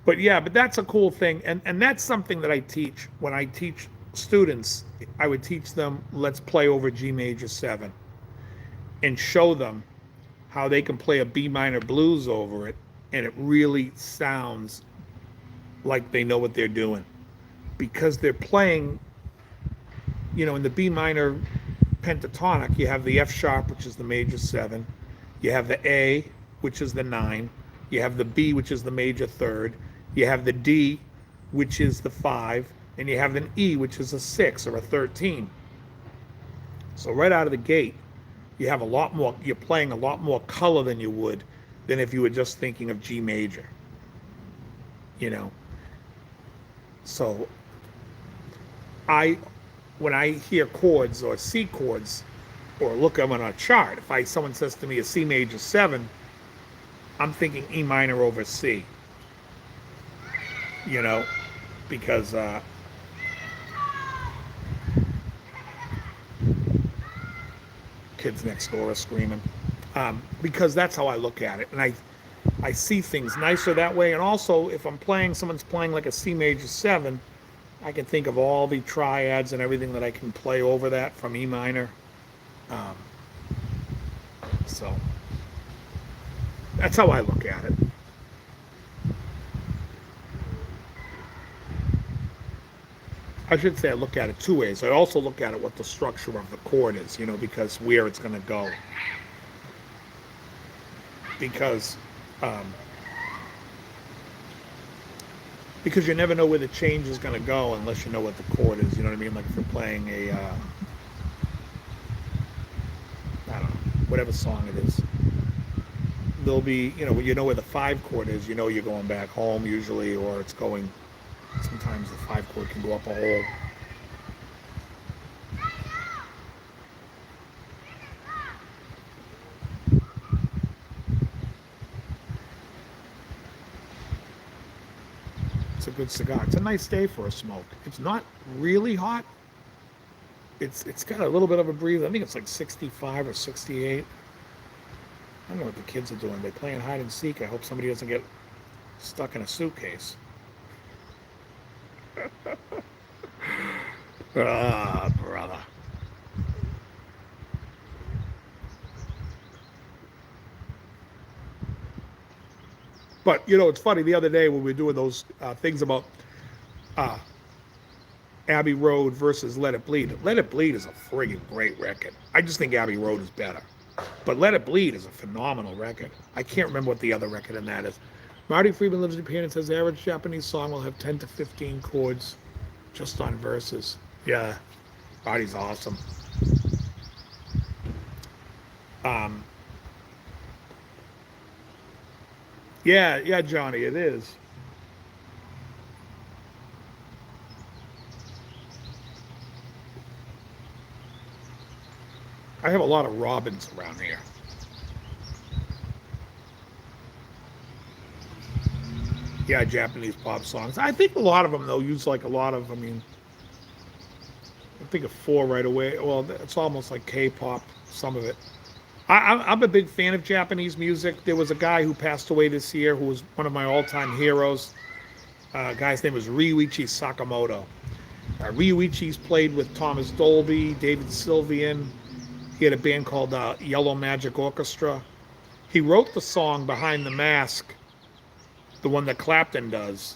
But yeah, but that's a cool thing, and that's something that I teach when I teach students. I would teach them, let's play over G major 7, and show them how they can play a B minor blues over it, and it really sounds like they know what they're doing, because they're playing, in the B minor pentatonic, you have the F sharp, which is the major 7, you have the A, which is the 9, you have the B, which is the major third, you have the D, which is the 5, and you have an E, which is a 6 or a 13. So right out of the gate, you have a lot more, you're playing a lot more color than you would than if you were just thinking of G major, you know. So I, when I hear chords or C chords or look at them on a chart, if someone says to me a C major 7, I'm thinking E minor over C, because kids next door are screaming. Because that's how I look at it, and I see things nicer that way. And also, if someone's playing like a C major 7, I can think of all the triads and everything that I can play over that from E minor. Um, so that's how I look at it. I should say I look at it two ways. I also look at it what the structure of the chord is, because where it's going to go. Because um, because you never know where the change is going to go unless you know what the chord is. You know what I mean? Like if you're playing I don't know, whatever song it is, there'll be, where the 5 chord is. You're going back home usually, or it's going. Sometimes the 5 chord can go up a hole. It's a good cigar. It's a nice day for a smoke. It's not really hot. It's got a little bit of a breeze. I think it's like 65 or 68. I don't know what the kids are doing. They're playing hide and seek. I hope somebody doesn't get stuck in a suitcase. Ah, brother. But it's funny. The other day when we were doing those things about uh, Abbey Road versus Let It Bleed. Let It Bleed is a friggin' great record. I just think Abbey Road is better. But Let It Bleed is a phenomenal record. I can't remember what the other record in that is. Marty Friedman lives in Japan and says the average Japanese song will have 10 to 15 chords just on verses. Yeah, Marty's awesome. Um, yeah, Johnny, it is. I have a lot of Robins around here. Yeah, Japanese pop songs. I think a lot of them though use like a lot of. I mean, I think of four right away. Well, it's almost like K-pop. Some of it. I'm a big fan of Japanese music. There was a guy who passed away this year who was one of my all-time heroes. Guy's name was Ryuichi Sakamoto. Ryuichi's played with Thomas Dolby, David Sylvian. He had a band called Yellow Magic Orchestra. He wrote the song Behind the Mask, the one that Clapton does.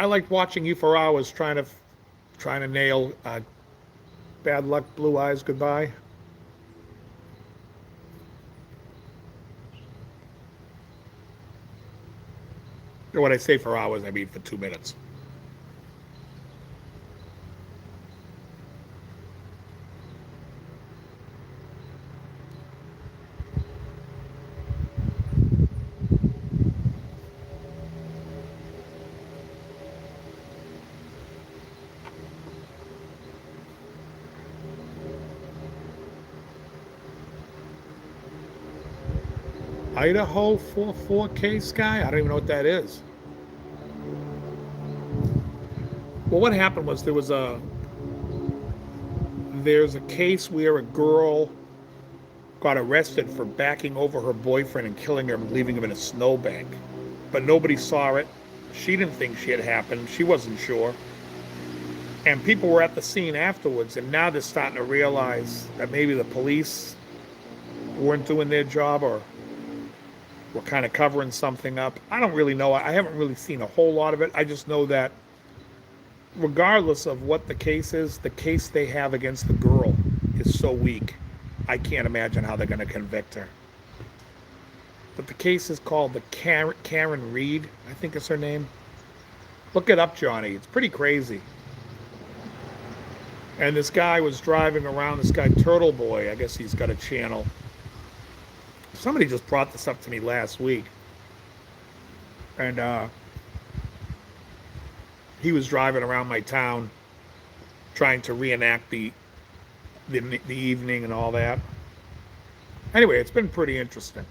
I liked watching you for hours trying to nail Bad Luck, Blue Eyes Goodbye. Or when I say for hours, I mean for 2 minutes. Idaho 44K Sky? I don't even know what that is. Well, what happened was there's a case where a girl got arrested for backing over her boyfriend and killing him and leaving him in a snowbank. But nobody saw it. She didn't think she had happened. She wasn't sure. And people were at the scene afterwards, and now they're starting to realize that maybe the police weren't doing their job or were kind of covering something up. I don't really know. I haven't really seen a whole lot of it. I just know that regardless of what the case is, the case they have against the girl is so weak. I can't imagine how they're going to convict her. But the case is called the Karen Reed, I think is her name. Look it up, Johnny. It's pretty crazy. And this guy was driving around, this guy Turtle Boy, I guess he's got a channel. Somebody just brought this up to me last week. And he was driving around my town trying to reenact the evening and all that. Anyway, it's been pretty interesting.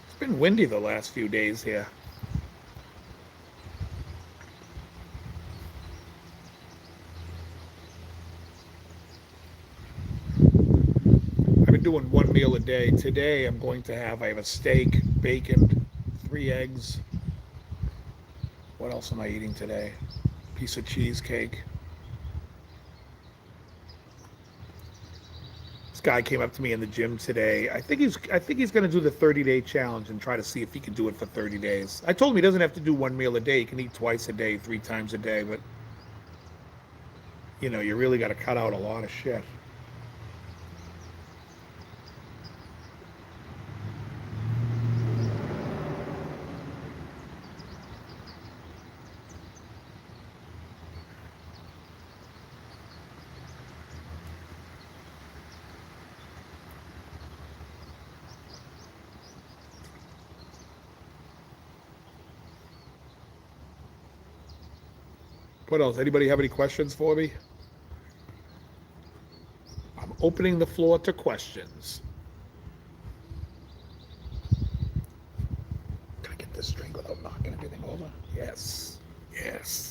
It's been windy the last few days here. I've been doing one meal a day. Today I have a steak, bacon, 3 eggs. What else am I eating today? Piece of cheesecake. This guy came up to me in the gym today. I think he's going to do the 30-day challenge and try to see if he can do it for 30 days. I told him he doesn't have to do one meal a day. He can eat twice a day, 3 times a day, but you really got to cut out a lot of shit. What else? Anybody have any questions for me? I'm opening the floor to questions. Can I get this drink without knocking everything over? Yes. Yes.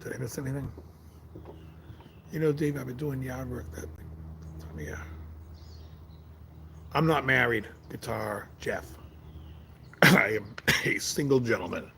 Did I miss anything? Dave, I've been doing yard work that time of year. I'm not married. Guitar, Jeff. I am a single gentleman.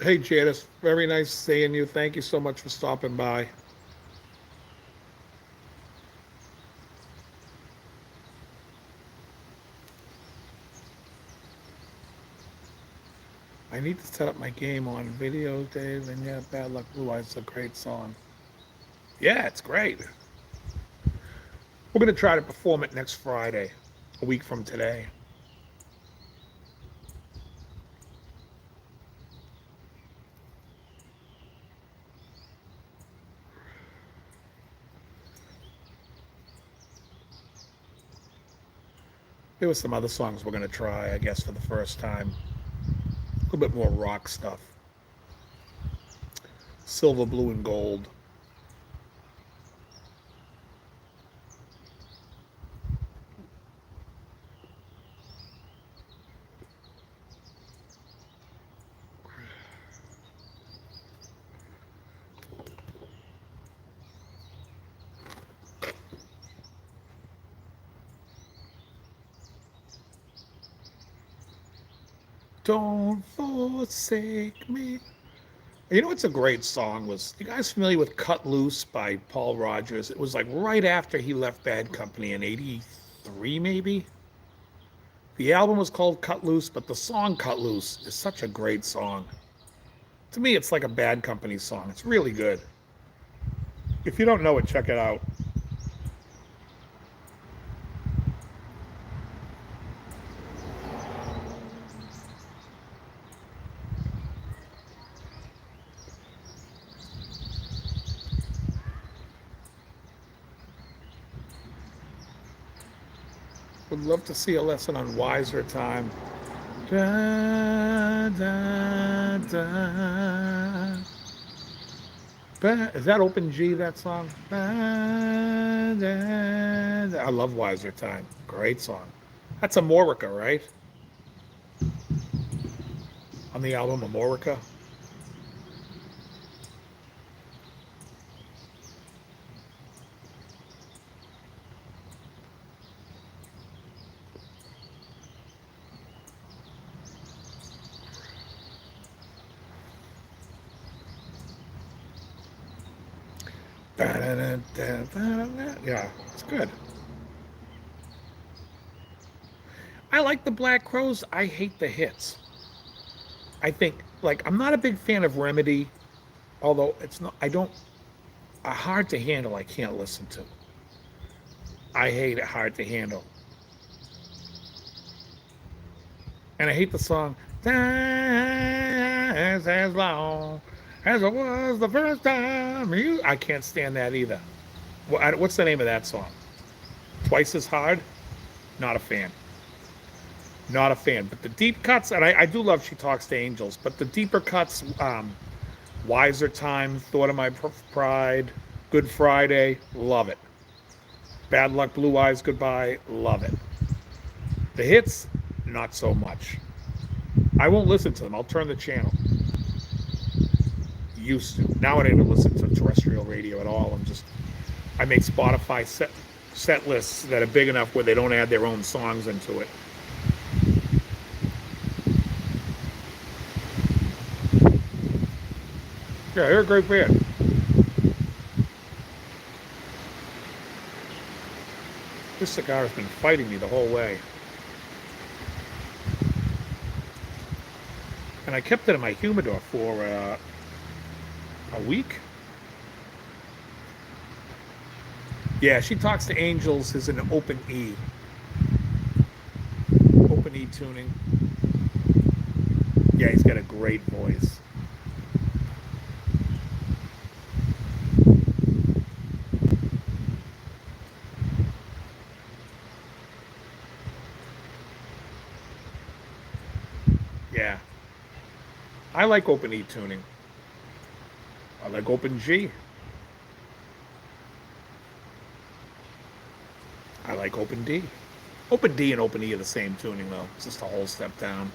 Hey, Janice, very nice seeing you. Thank you so much for stopping by. I need to set up my game on video, Dave, and yeah, Bad Luck Blue Eyes is a great song. Yeah, it's great. We're going to try to perform it next Friday, a week from today. There were some other songs we're going to try, I guess, for the first time. A little bit more rock stuff. Silver, blue, and gold. Don't forsake me. You know what's a great song was, you guys familiar with Cut Loose by Paul Rogers? It was like right after he left Bad Company in 83 maybe. The album was called Cut Loose, but the song Cut Loose is such a great song. To me, it's like a Bad Company song. It's really good. If you don't know it, check it out. Would love to see a lesson on wiser time. Da, da, da. Is that Open G, that song? Da, da, da. I love Wiser Time. Great song. That's Amorica, right? On the album Amorica. Yeah, it's good. I like the Black Crows. I hate the hits. I think, like, I'm not a big fan of Remedy, although it's not, I don't, a hard to handle, I can't listen to. I hate it, hard to handle. And I hate the song, Dance as long as it was the first time you. I can't stand that either. What's the name of that song? Twice as Hard? Not a fan. Not a fan. But the deep cuts, and I do love She Talks to Angels, but the deeper cuts, Wiser Time, Thought of My Pride, Good Friday, love it. Bad Luck, Blue Eyes Goodbye, love it. The hits, not so much. I won't listen to them. I'll turn the channel. Used to. Now I don't listen to terrestrial radio at all. I make Spotify set lists that are big enough where they don't add their own songs into it. Yeah, they're a great band. This cigar has been fighting me the whole way. And I kept it in my humidor for a week. Yeah, She Talks to Angels is an open E. Open E tuning. Yeah, he's got a great voice. Yeah. I like open E tuning. I like open G. I like open D. Open D and open E are the same tuning though. It's just a whole step down.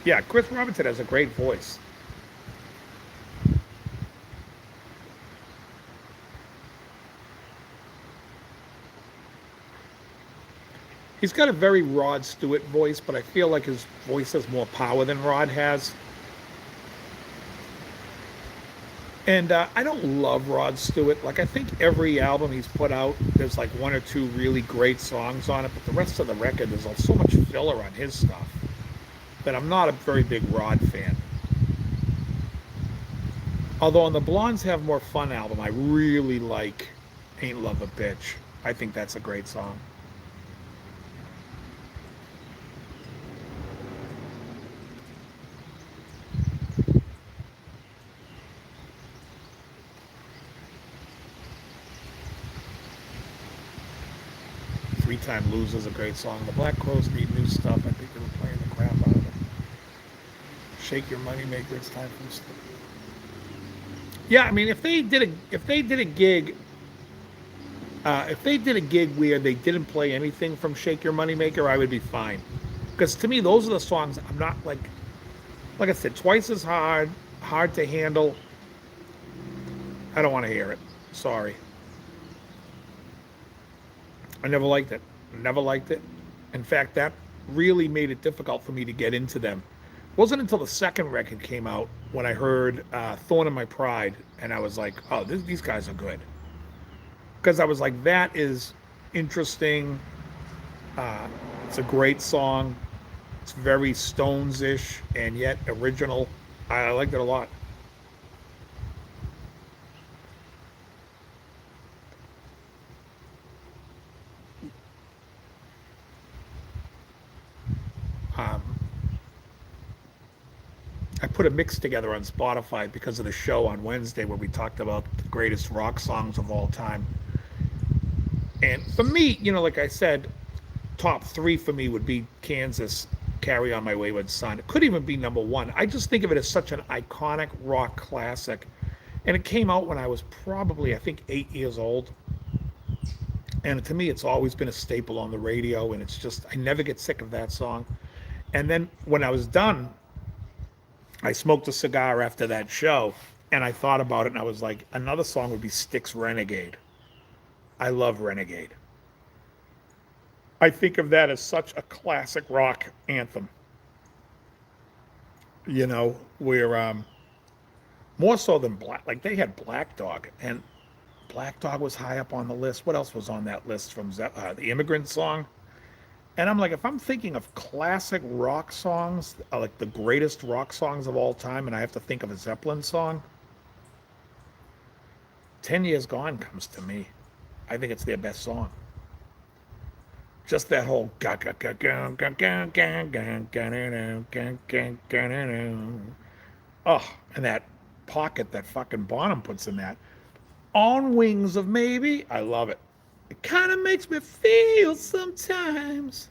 Yeah, Chris Robinson has a great voice. He's got a very Rod Stewart voice, but I feel like his voice has more power than Rod has. And I don't love Rod Stewart. Like, I think every album he's put out, there's like one or two really great songs on it, but the rest of the record, there's so much filler on his stuff. that I'm not a very big Rod fan. Although on the Blondes Have More Fun album, I really like Ain't Love a Bitch. I think that's a great song. 3 Time Loser's a great song. The Black Crowes need new stuff. I think they were playing the crap out of it. Shake Your Moneymaker, it's time for this. Yeah, I mean, if they did a gig where they didn't play anything from Shake Your Moneymaker, I would be fine. Because to me, those are the songs I'm not like I said, Twice as Hard, Hard to Handle. I don't want to hear it. Sorry. I never liked it. Never liked it. In fact, that really made it difficult for me to get into them. It wasn't until the second record came out when I heard Thorn in My Pride, and I was like, oh, these guys are good. Because I was like, that is interesting. Uh, it's a great song. It's very Stones-ish and yet original. I liked it a lot. Um, I put a mix together on Spotify because of the show on Wednesday where we talked about the greatest rock songs of all time. And for me, like I said, top three for me would be Kansas, Carry On My Wayward Son. It could even be number one. I just think of it as such an iconic rock classic. And it came out when I was probably, I think, 8 years old. And to me, it's always been a staple on the radio. And it's just, I never get sick of that song. And then when I was done, I smoked a cigar after that show. And I thought about it and I was like, another song would be Styx Renegade. I love Renegade. I think of that as such a classic rock anthem, where more so than like they had Black Dog, and Black Dog was high up on the list. What else was on that list from the Immigrant Song? And I'm like, if I'm thinking of classic rock songs, like the greatest rock songs of all time, and I have to think of a Zeppelin song, 10 Years Gone comes to me. I think it's their best song. Just that whole oh, and that pocket that fucking Bonham puts in that. On Wings of Maybe, I love it. It kind of makes me feel sometimes.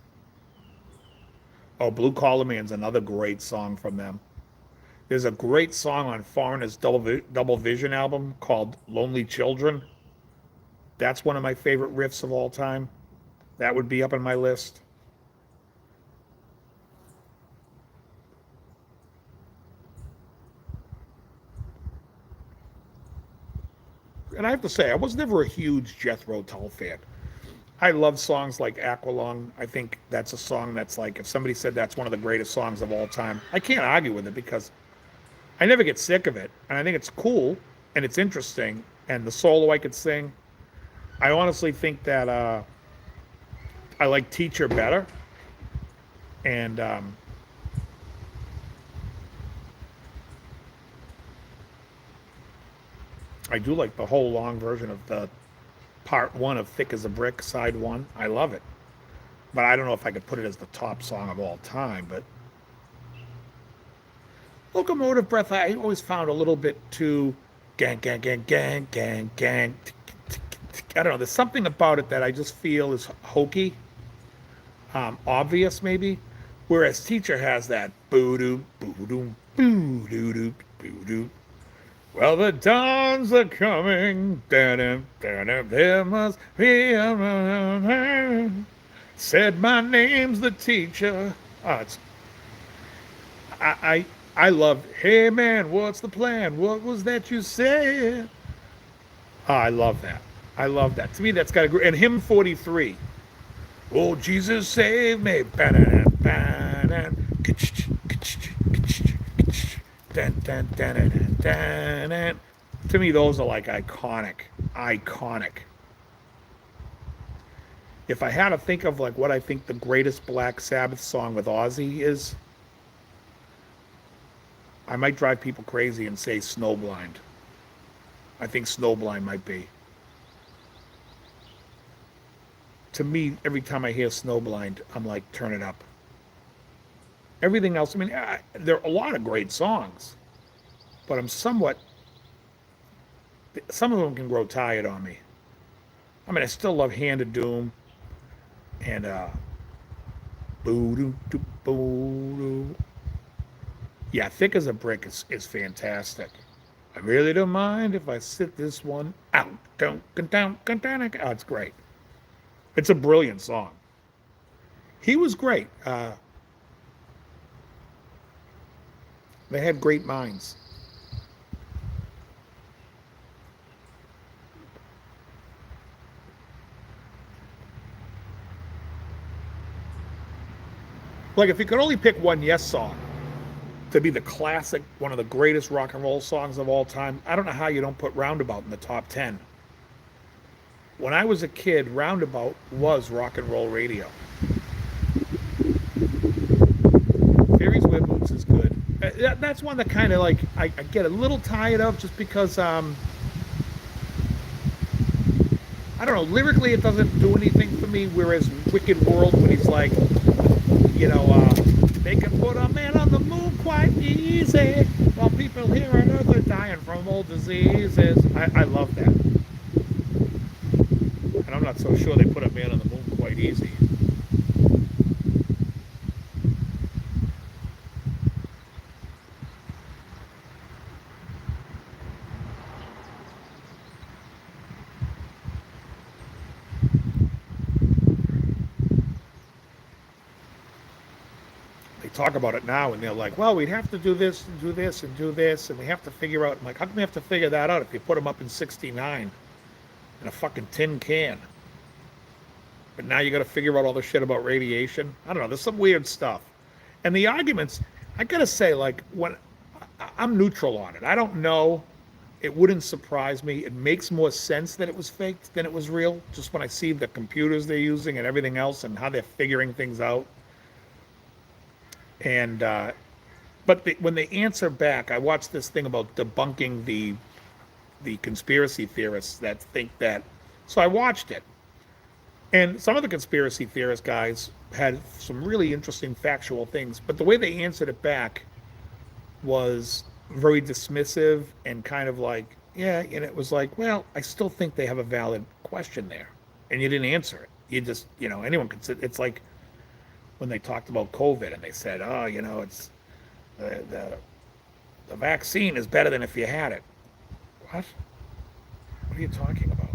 Oh, Blue Collar Man's another great song from them. There's a great song on Foreigner's Double Vision album called Lonely Children. That's one of my favorite riffs of all time. That would be up on my list. And I have to say, I was never a huge Jethro Tull fan. I love songs like Aqualung. I think that's a song that's like, if somebody said that's one of the greatest songs of all time, I can't argue with it because I never get sick of it. And I think it's cool and it's interesting. And the solo I could sing. I honestly think that I like Teacher better. And I do like the whole long version of the part one of Thick as a Brick, side one. I love it. But I don't know if I could put it as the top song of all time. But Locomotive Breath, I always found a little bit too gang, gang, gang, gang, gang, gang. I don't know. There's something about it that I just feel is hokey, obvious maybe. Whereas Teacher has that boo doo, boo doo, boo doo doo, boo doo. Well, the dawns are coming. Da-dum, da-dum, there must be a said my name's the teacher. Oh, I love. Hey man, what's the plan? What was that you said? Oh, I love that. I love that. To me, that's got a great. And hymn 43. Oh, Jesus save me. Ba-da-da, ba-da. Dun, dun, dun, dun, dun, dun, dun. To me, those are like iconic. Iconic. If I had to think of like what I think the greatest Black Sabbath song with Ozzy is, I might drive people crazy and say snowblind. I think snowblind might be. To me, every time I hear snowblind, I'm like, turn it up. Everything else, I mean, there are a lot of great songs, but some of them can grow tired on me. I mean, I still love Hand of Doom and boo doo doo boo doo. Yeah, Thick as a Brick is fantastic. I really don't mind if I sit this one out. Don't down, down. Oh, it's great. It's a brilliant song. He was great. They had great minds. Like if you could only pick one Yes song to be the classic, one of the greatest rock and roll songs of all time, I don't know how you don't put Roundabout in the top 10. When I was a kid, Roundabout was rock and roll radio. Fairies Wear Boots is good. That's one that kind of like I get a little tired of just because I don't know, lyrically it doesn't do anything for me, whereas Wicked World, when he's like, you know, they can put a man on the moon quite easy, while people here on Earth are dying from old diseases. I love that. And I'm not so sure they put a man on the moon quite easy. They talk about it now and they're like, well, we'd have to do this and do this and do this, and we have to figure out. I'm like, how come we have to figure that out if you put them up in 69 in a fucking tin can? But now you got to figure out all the shit about radiation. I don't know. There's some weird stuff. And the arguments, I got to say, like, when I'm neutral on it, I don't know. It wouldn't surprise me. It makes more sense that it was faked than it was real. Just when I see the computers they're using and everything else and how they're figuring things out. And, when they answer back, I watched this thing about debunking the conspiracy theorists that think that. So I watched it. And some of the conspiracy theorist guys had some really interesting factual things, but the way they answered it back was very dismissive and kind of like, yeah, and it was like, well, I still think they have a valid question there. And you didn't answer it. You just, anyone could sit. It's like when they talked about COVID and they said, oh, it's the, the vaccine is better than if you had it. What? What are you talking about?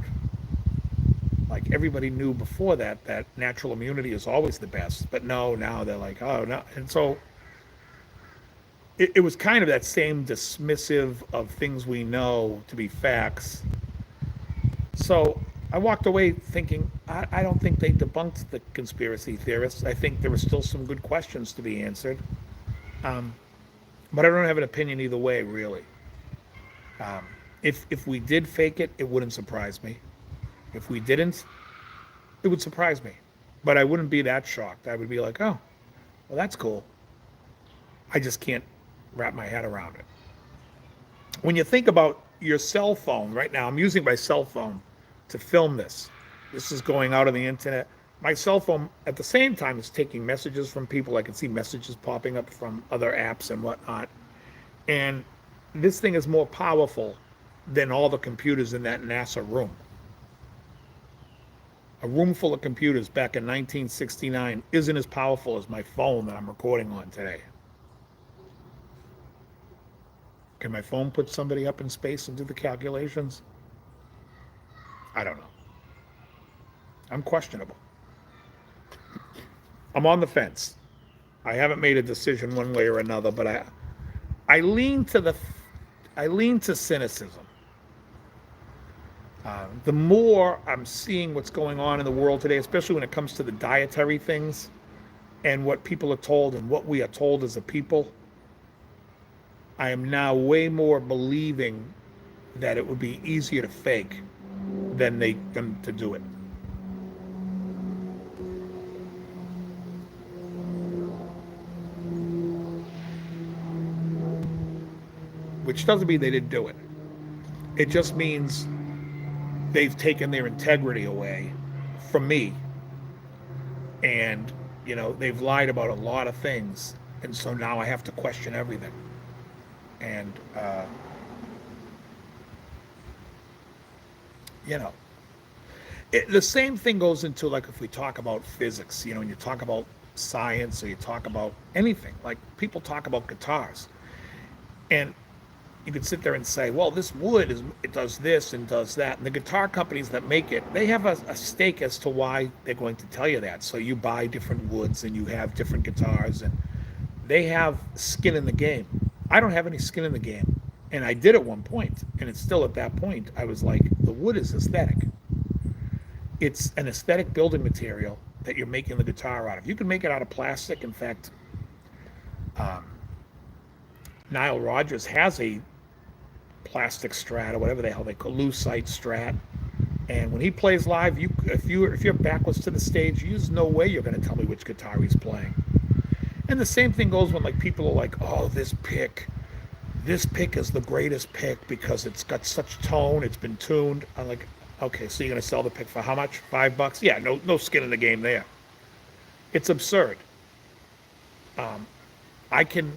Like everybody knew before that natural immunity is always the best, but no, now they're like, oh no. And so it was kind of that same dismissive of things we know to be facts. So I walked away thinking, I don't think they debunked the conspiracy theorists. I think there were still some good questions to be answered. But I don't have an opinion either way, really. If we did fake it, it wouldn't surprise me. If we didn't, it would surprise me. But I wouldn't be that shocked. I would be like, oh, well, that's cool. I just can't wrap my head around it. When you think about your cell phone right now, I'm using my cell phone to film this. This is going out on the internet. My cell phone at the same time is taking messages from people. I can see messages popping up from other apps and whatnot. And this thing is more powerful than all the computers in that NASA room. A room full of computers back in 1969 isn't as powerful as my phone that I'm recording on today. Can my phone put somebody up in space and do the calculations? I don't know. I'm questionable. I'm on the fence. I haven't made a decision one way or another, but I lean to cynicism. The more I'm seeing what's going on in the world today, especially when it comes to the dietary things and what people are told and what we are told as a people, I am now way more believing that it would be easier to fake than to do it. which doesn't mean they didn't do it. It just means they've taken their integrity away from me, and they've lied about a lot of things, and so now I have to question everything. And you know, the same thing goes into, like, if we talk about physics, and you talk about science, or you talk about anything. Like, people talk about guitars, and you could sit there and say, well, this wood it does this and does that, and the guitar companies that make it, they have a stake as to why they're going to tell you that. So you buy different woods and you have different guitars, and they have skin in the game. I don't have any skin in the game, and I did at one point, and it's still at that point. I was like, the wood is aesthetic. It's an aesthetic building material that you're making the guitar out of. You can make it out of plastic. In fact, Nile Rodgers has a plastic Strat, or whatever the hell they call, lucite Strat. And when he plays live, if you're backwards to the stage, there's no way you're going to tell me which guitar he's playing. And the same thing goes when, like, people are like, oh, this pick is the greatest pick because it's got such tone, it's been tuned. I'm like, okay, so you're going to sell the pick for how much? $5? Yeah, no skin in the game there. It's absurd. I can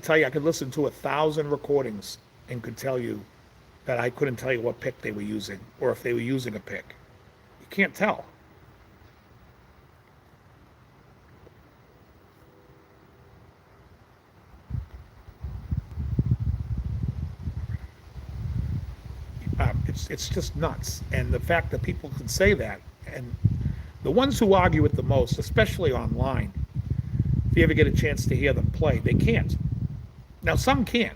tell you, I could listen to 1,000 recordings and could tell you that I couldn't tell you what pick they were using, or if they were using a pick. You can't tell. It's just nuts. And the fact that people can say that, and the ones who argue it the most, especially online, if you ever get a chance to hear them play, they can't. Now, some can.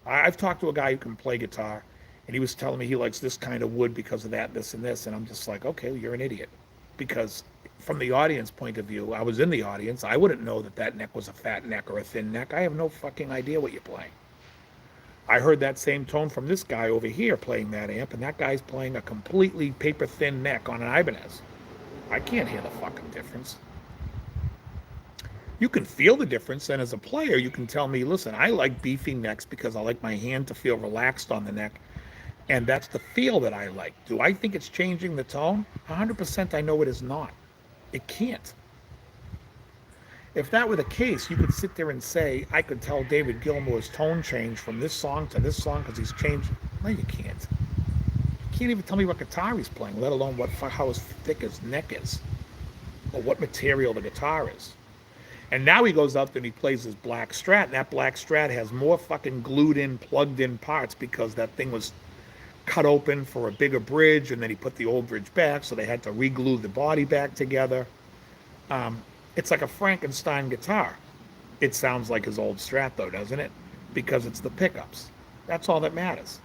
I've talked to a guy who can play guitar, and he was telling me he likes this kind of wood because of that, this, and this, and I'm just like, okay, well, you're an idiot. Because from the audience point of view, I was in the audience, I wouldn't know that neck was a fat neck or a thin neck. I have no fucking idea what you're playing. I heard that same tone from this guy over here playing that amp, and that guy's playing a completely paper-thin neck on an Ibanez. I can't hear the fucking difference. You can feel the difference, and as a player, you can tell me, listen, I like beefy necks because I like my hand to feel relaxed on the neck, and that's the feel that I like. Do I think it's changing the tone? 100% I know it is not. It can't. If that were the case, you could sit there and say, I could tell David Gilmour's tone change from this song to this song because he's changed. No, you can't. You can't even tell me what guitar he's playing, let alone how thick his neck is, or what material the guitar is. And now he goes out there and he plays his black Strat, and that black Strat has more fucking glued in, plugged in parts because that thing was cut open for a bigger bridge, and then he put the old bridge back, so they had to re-glue the body back together. It's like a Frankenstein guitar. It sounds like his old Strat, though, doesn't it? Because it's the pickups. That's all that matters.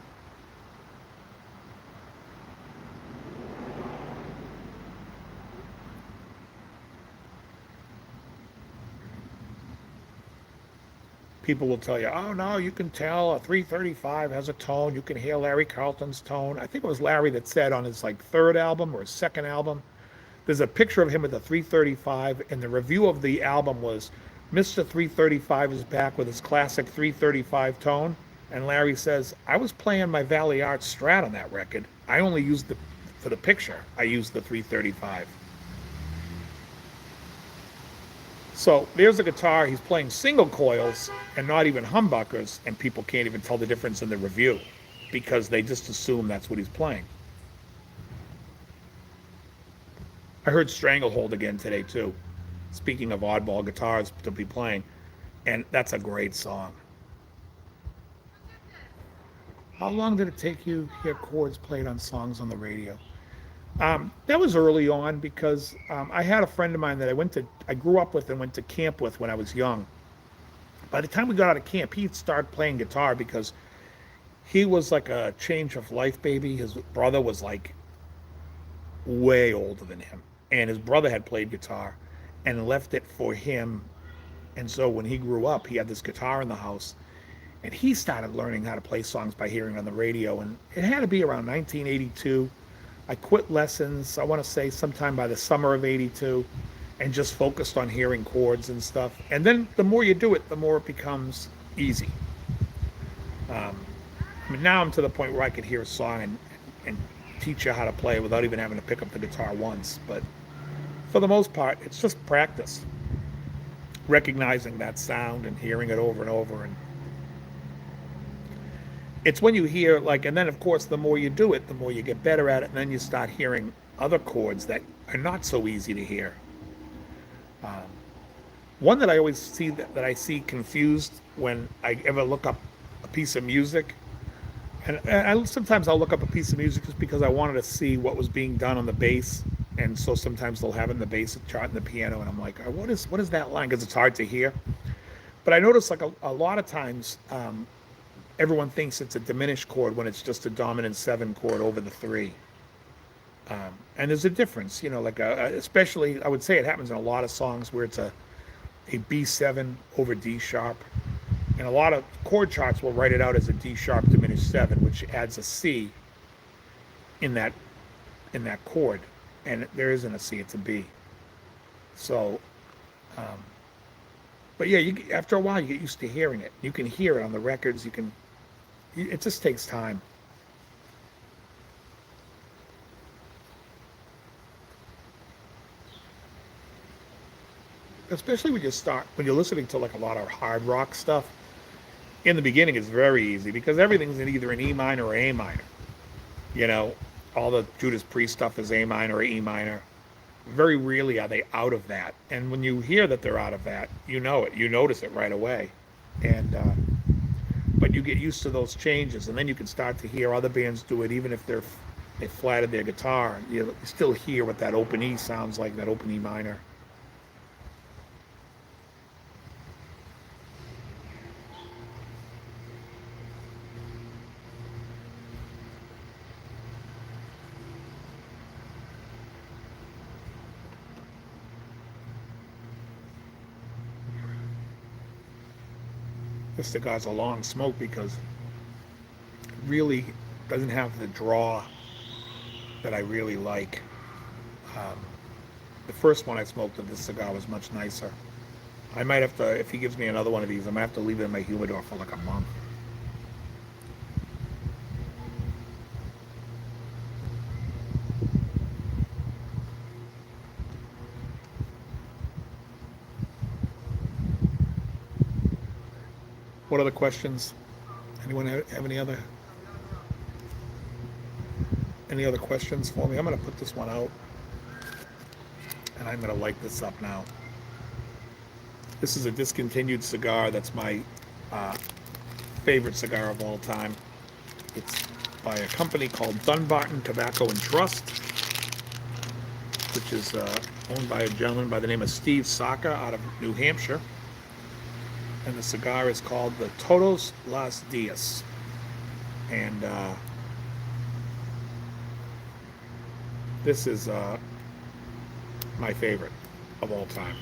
People will tell you, oh, no, you can tell a 335 has a tone. You can hear Larry Carlton's tone. I think it was Larry that said on his third album or his second album, there's a picture of him with a 335, and the review of the album was, Mr. 335 is back with his classic 335 tone. And Larry says, I was playing my Valley Arts Strat on that record. I only used for the picture, I used the 335. So there's a guitar, he's playing single coils and not even humbuckers, and people can't even tell the difference in the review because they just assume that's what he's playing. I heard Stranglehold again today, too. Speaking of oddball guitars to be playing, and that's a great song. How long did it take you to hear chords played on songs on the radio? That was early on because I had a friend of mine that I grew up with and went to camp with when I was young. By the time we got out of camp, he started playing guitar because he was like a change of life baby. His brother was like way older than him. And his brother had played guitar and left it for him. And so when he grew up, he had this guitar in the house. And he started learning how to play songs by hearing on the radio. And it had to be around 1982. I quit lessons, I want to say sometime by the summer of 82, and just focused on hearing chords and stuff. And then the more you do it, the more it becomes easy. I mean, now I'm to the point where I could hear a song and teach you how to play without even having to pick up the guitar once. But for the most part, it's just practice, recognizing that sound and hearing it over and over. And it's when you hear, like, and then of course, the more you do it, the more you get better at it. And then you start hearing other chords that are not so easy to hear. One that I always see that I see confused when I ever look up a piece of music, and sometimes I'll look up a piece of music just because I wanted to see what was being done on the bass, and so sometimes they'll have it in the bass chart in the piano, and I'm like, what is that line? Because it's hard to hear. But I notice like a lot of times everyone thinks it's a diminished chord when it's just a dominant seven chord over the three. And there's a difference, you know, like especially I would say it happens in a lot of songs where it's a B7 over D sharp. And a lot of chord charts will write it out as a D sharp diminished seven, which adds a C in that chord. And there isn't a C, it's a B. So, but yeah, after a while you get used to hearing it. You can hear it on the records. It just takes time. Especially when you're listening to like a lot of hard rock stuff. In the beginning, it's very easy because everything's in either an E minor or A minor. You know, all the Judas Priest stuff is A minor or E minor. Very rarely are they out of that. And when you hear that they're out of that, you know it. You notice it right away. And but you get used to those changes, and then you can start to hear other bands do it, even if they flatted their guitar. You still hear what that open E sounds like, that open E minor. This cigar's a long smoke because it really doesn't have the draw that I really like. Um, the first one I smoked of this cigar was much nicer. I might have to, if he gives me another one of these, I might have to leave it in my humidor for like a month. What other questions? Anyone have any other questions for me? I'm going to put this one out, and I'm going to light this up now. This is a discontinued cigar. That's my favorite cigar of all time. It's by a company called Dunbarton Tobacco and Trust, which is owned by a gentleman by the name of Steve Saka out of New Hampshire. And the cigar is called the Todos los Dias. And this is my favorite of all time.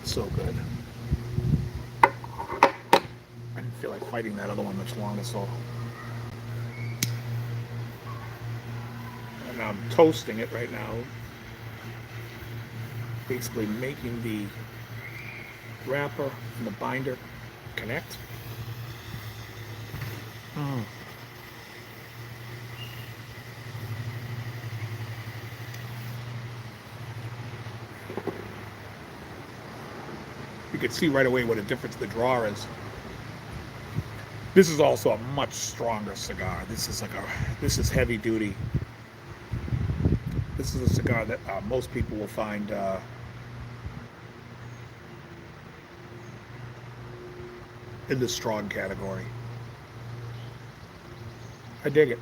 So good. I didn't feel like fighting that other one much longer, so. And I'm toasting it right now. Basically making the wrapper and the binder connect. You can see right away what a difference the draw is. This is also a much stronger cigar. This is heavy duty. This is a cigar that most people will find in the strong category. I dig it.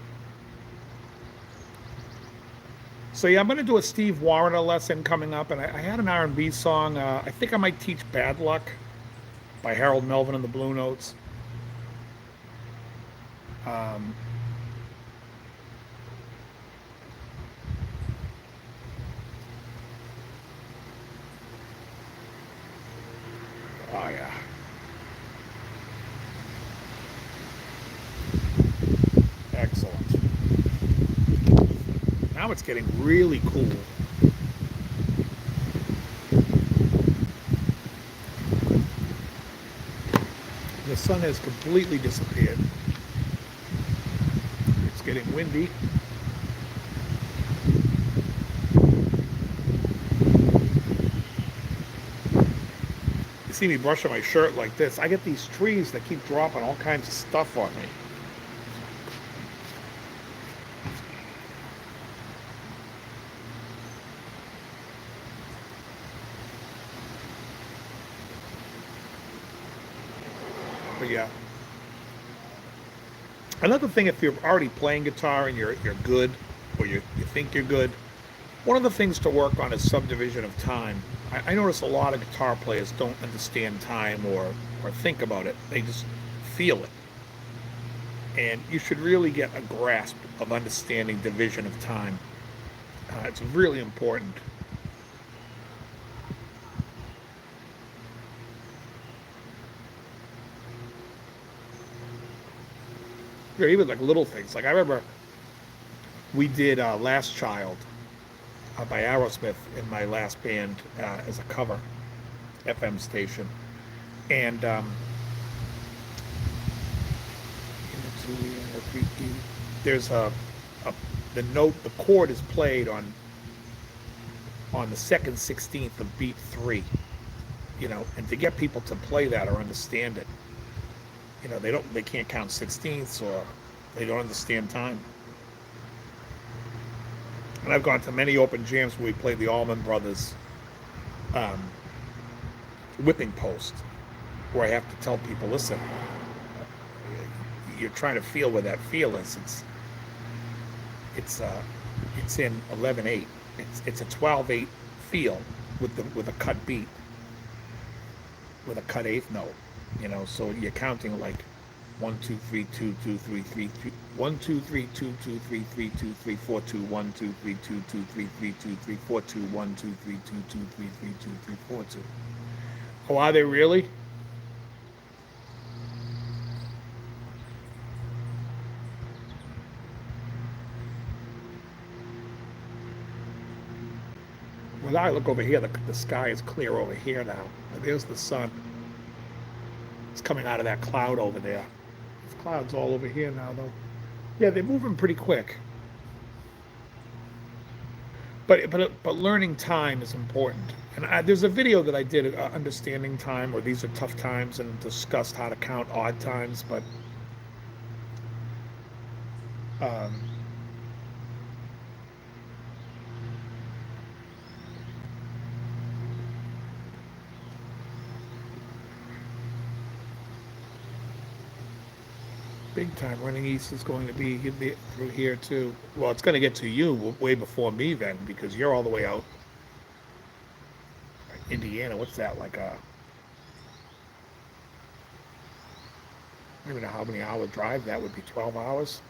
So yeah, I'm going to do a Steve Wariner lesson coming up, and I had an R&B song. I think I might teach "Bad Luck" by Harold Melvin and the Blue Notes. Um, oh yeah. Excellent. Now it's getting really cool. The sun has completely disappeared. It's getting windy. You see me brushing my shirt like this. I get these trees that keep dropping all kinds of stuff on me. But yeah. Another thing, if you're already playing guitar and you're good, or you think you're good, one of the things to work on is subdivision of time. I notice a lot of guitar players don't understand time or think about it. They just feel it. And you should really get a grasp of understanding division of time. It's really important. Or even like little things. Like I remember we did Last Child by Aerosmith in my last band as a cover, FM station. And there's the note, the chord is played on the second 16th of beat 3, and to get people to play that or understand it, they can't count 16ths, or they don't understand time. And I've gone to many open jams where we played the Allman Brothers whipping post, where I have to tell people, listen, you're trying to feel where that feel is. It's in 11/8. It's a 12/8 feel with a cut beat, with a cut eighth note. So you're counting like 1 2 3 2 2 3 3 2 1 2 3 2 2 3 3 2 3 4 2 1 2 3 2 2 3 3 2 3 4 2 1 2 3 2 2 3 3 2 3 4 2. Oh, are they really? Well, I look over here, the sky is clear over here now. There's the sun. It's coming out of that cloud over there. There's clouds all over here now, though. Yeah, they're moving pretty quick. But learning time is important. And there's a video that I did, understanding time, or these are tough times, and discussed how to count odd times. But um, big time running east is going to be through here too. Well, it's going to get to you way before me then, because you're all the way out Indiana. What's that, like a, I don't even know how many hour drive that would be. 12 hours,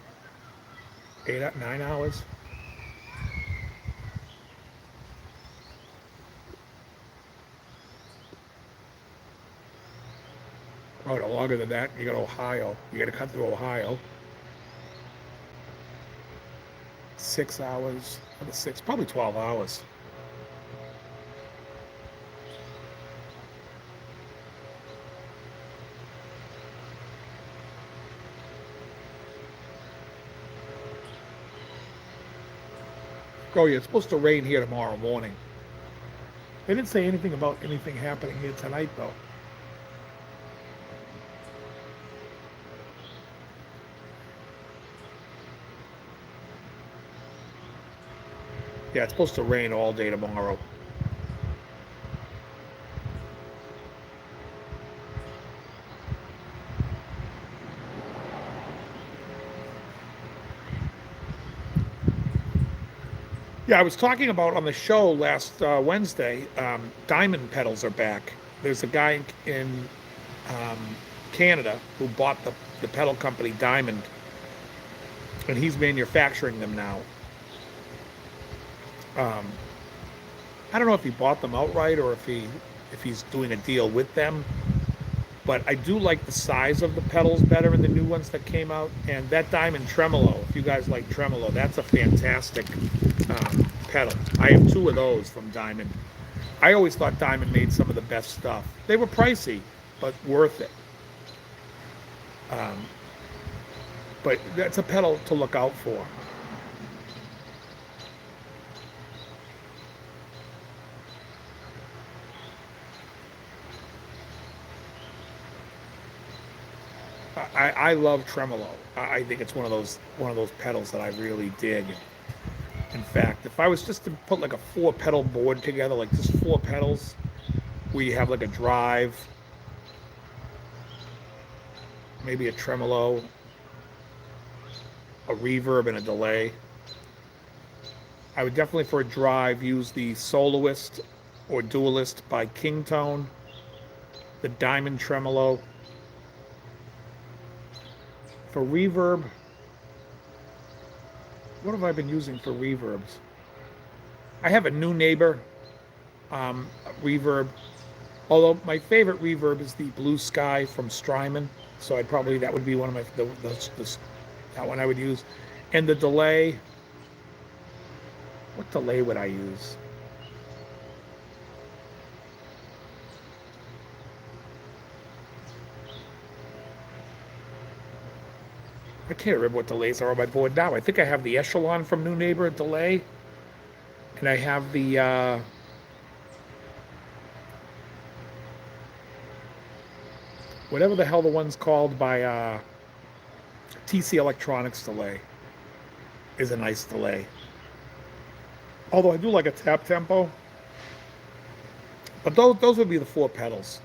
9 hours. Oh, no, longer than that. You got Ohio. You got to cut through Ohio. 6 hours. Probably 12 hours. Oh yeah, it's supposed to rain here tomorrow morning. They didn't say anything about anything happening here tonight though. Yeah, it's supposed to rain all day tomorrow. Yeah, I was talking about on the show last Wednesday, diamond pedals are back. There's a guy in um, Canada who bought the pedal company Diamond, and he's manufacturing them now. Um, I don't know if he bought them outright or if he's doing a deal with them, but I do like the size of the pedals better in the new ones that came out. And that Diamond tremolo, if you guys like tremolo, that's a fantastic pedal. I have 2 of those from Diamond. I always thought Diamond made some of the best stuff. They were pricey, but worth it. But that's a pedal to look out for. I love tremolo. I think it's one of those pedals that I really dig. In fact, if I was just to put like a four pedal board together, like just four pedals, where you have like a drive, maybe a tremolo, a reverb, and a delay, I would definitely for a drive use the Soloist or Dualist by Kingtone, the Diamond Tremolo. For reverb, what have I been using for reverbs? I have a New Neighbor reverb, although my favorite reverb is the Blue Sky from Strymon. So that would be one of that one I would use. And the delay, what delay would I use? I can't remember what delays are on my board now. I think I have the Echelon from New Neighbor delay, and I have the whatever the hell the one's called by TC Electronics delay is a nice delay. Although I do like a tap tempo, but those would be the four pedals.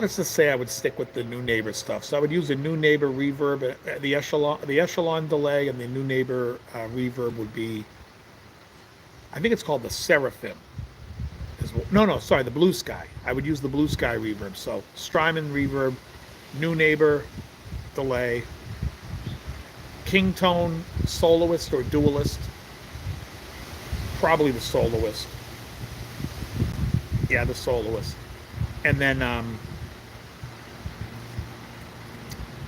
Let's just say I would stick with the New Neighbor stuff. So I would use the New Neighbor reverb, the Echelon delay, and the New Neighbor reverb would be, I think it's called the Seraphim. No, sorry, the Blue Sky. I would use the Blue Sky reverb. So Strymon reverb, New Neighbor delay, Kingtone Soloist or Dualist, probably the Soloist. Yeah, the Soloist, and then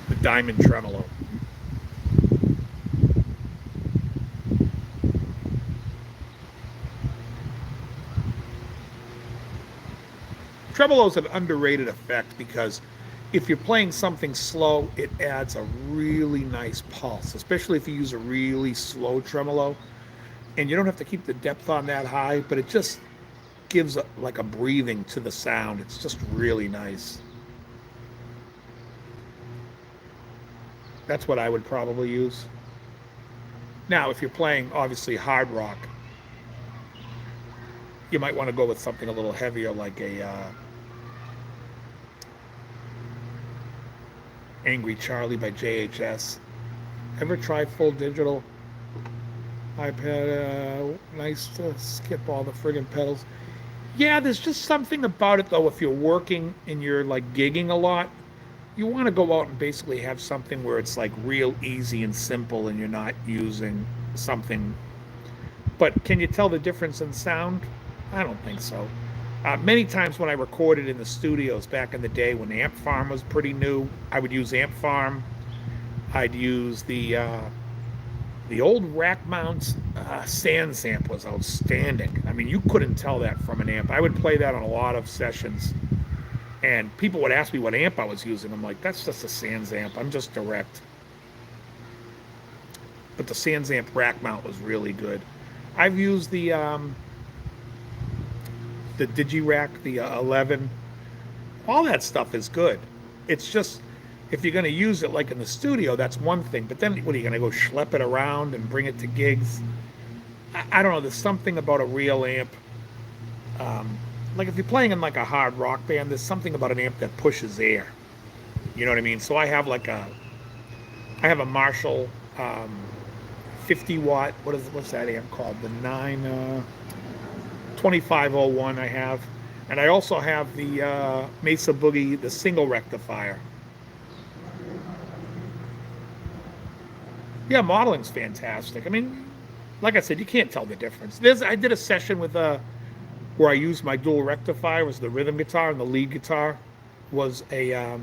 the Diamond Tremolo. Tremolo is an underrated effect because if you're playing something slow, it adds a really nice pulse, especially if you use a really slow tremolo. And you don't have to keep the depth on that high, but it just gives like a breathing to the sound. It's just really nice. That's what I would probably use. Now, if you're playing obviously hard rock, you might want to go with something a little heavier, like a Angry Charlie by JHS. Ever try full digital iPad? Nice to skip all the friggin' pedals. Yeah, there's just something about it though. If you're working and you're like gigging a lot, you want to go out and basically have something where it's like real easy and simple, and you're not using something. But can you tell the difference in sound? I don't think so. Many times when I recorded in the studios back in the day when Amp Farm was pretty new, I would use Amp Farm. I'd use the old rack mounts. Sans amp was outstanding. I mean, you couldn't tell that from an amp. I would play that on a lot of sessions, and people would ask me what amp I was using. I'm like, that's just a Sans amp. I'm just direct. But the Sans amp rack mount was really good. I've used the Digirac, the 11. All that stuff is good. It's just, if you're going to use it like in the studio, that's one thing. But then what are you going to go schlep it around and bring it to gigs? I don't know. There's something about a real amp. Like if you're playing in like a hard rock band, there's something about an amp that pushes air. You know what I mean? So I have a Marshall 50 watt. What's that amp called? The 2501 I have. And I also have the Mesa Boogie, the single rectifier. Yeah, modeling's fantastic. I mean, like I said, you can't tell the difference. I did a session with where I used my dual rectifier, was the rhythm guitar, and the lead guitar was a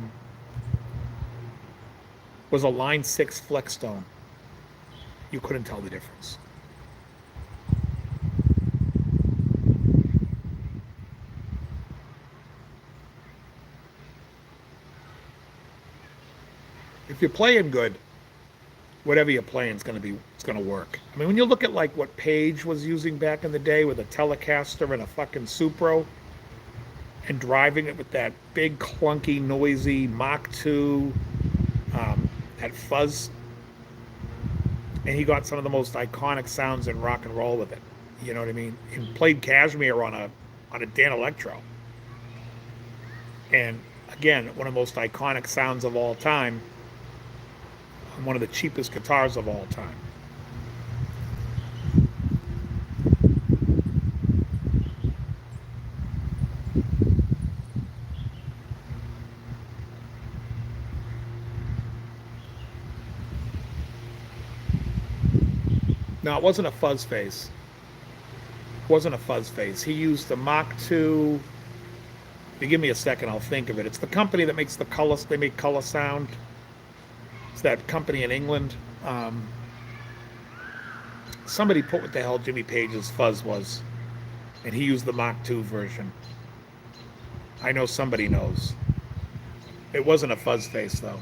Line 6 Flexstone. You couldn't tell the difference. If you're playing good, whatever you're playing is it's gonna work. I mean, when you look at like what Page was using back in the day with a Telecaster and a fucking Supro, and driving it with that big clunky noisy Mach 2, that fuzz, and he got some of the most iconic sounds in rock and roll with it. You know what I mean? He played Cashmere on a Dan Electro, and again, one of the most iconic sounds of all time, and one of the cheapest guitars of all time. No, it wasn't a fuzz face. It wasn't a fuzz face. He used the Mach 2. If you give me a second, I'll think of it. It's the company that makes the color. They make color sound. It's that company in England. Somebody put what the hell Jimmy Page's fuzz was, and he used the Mach 2 version. I know somebody knows. It wasn't a fuzz face though.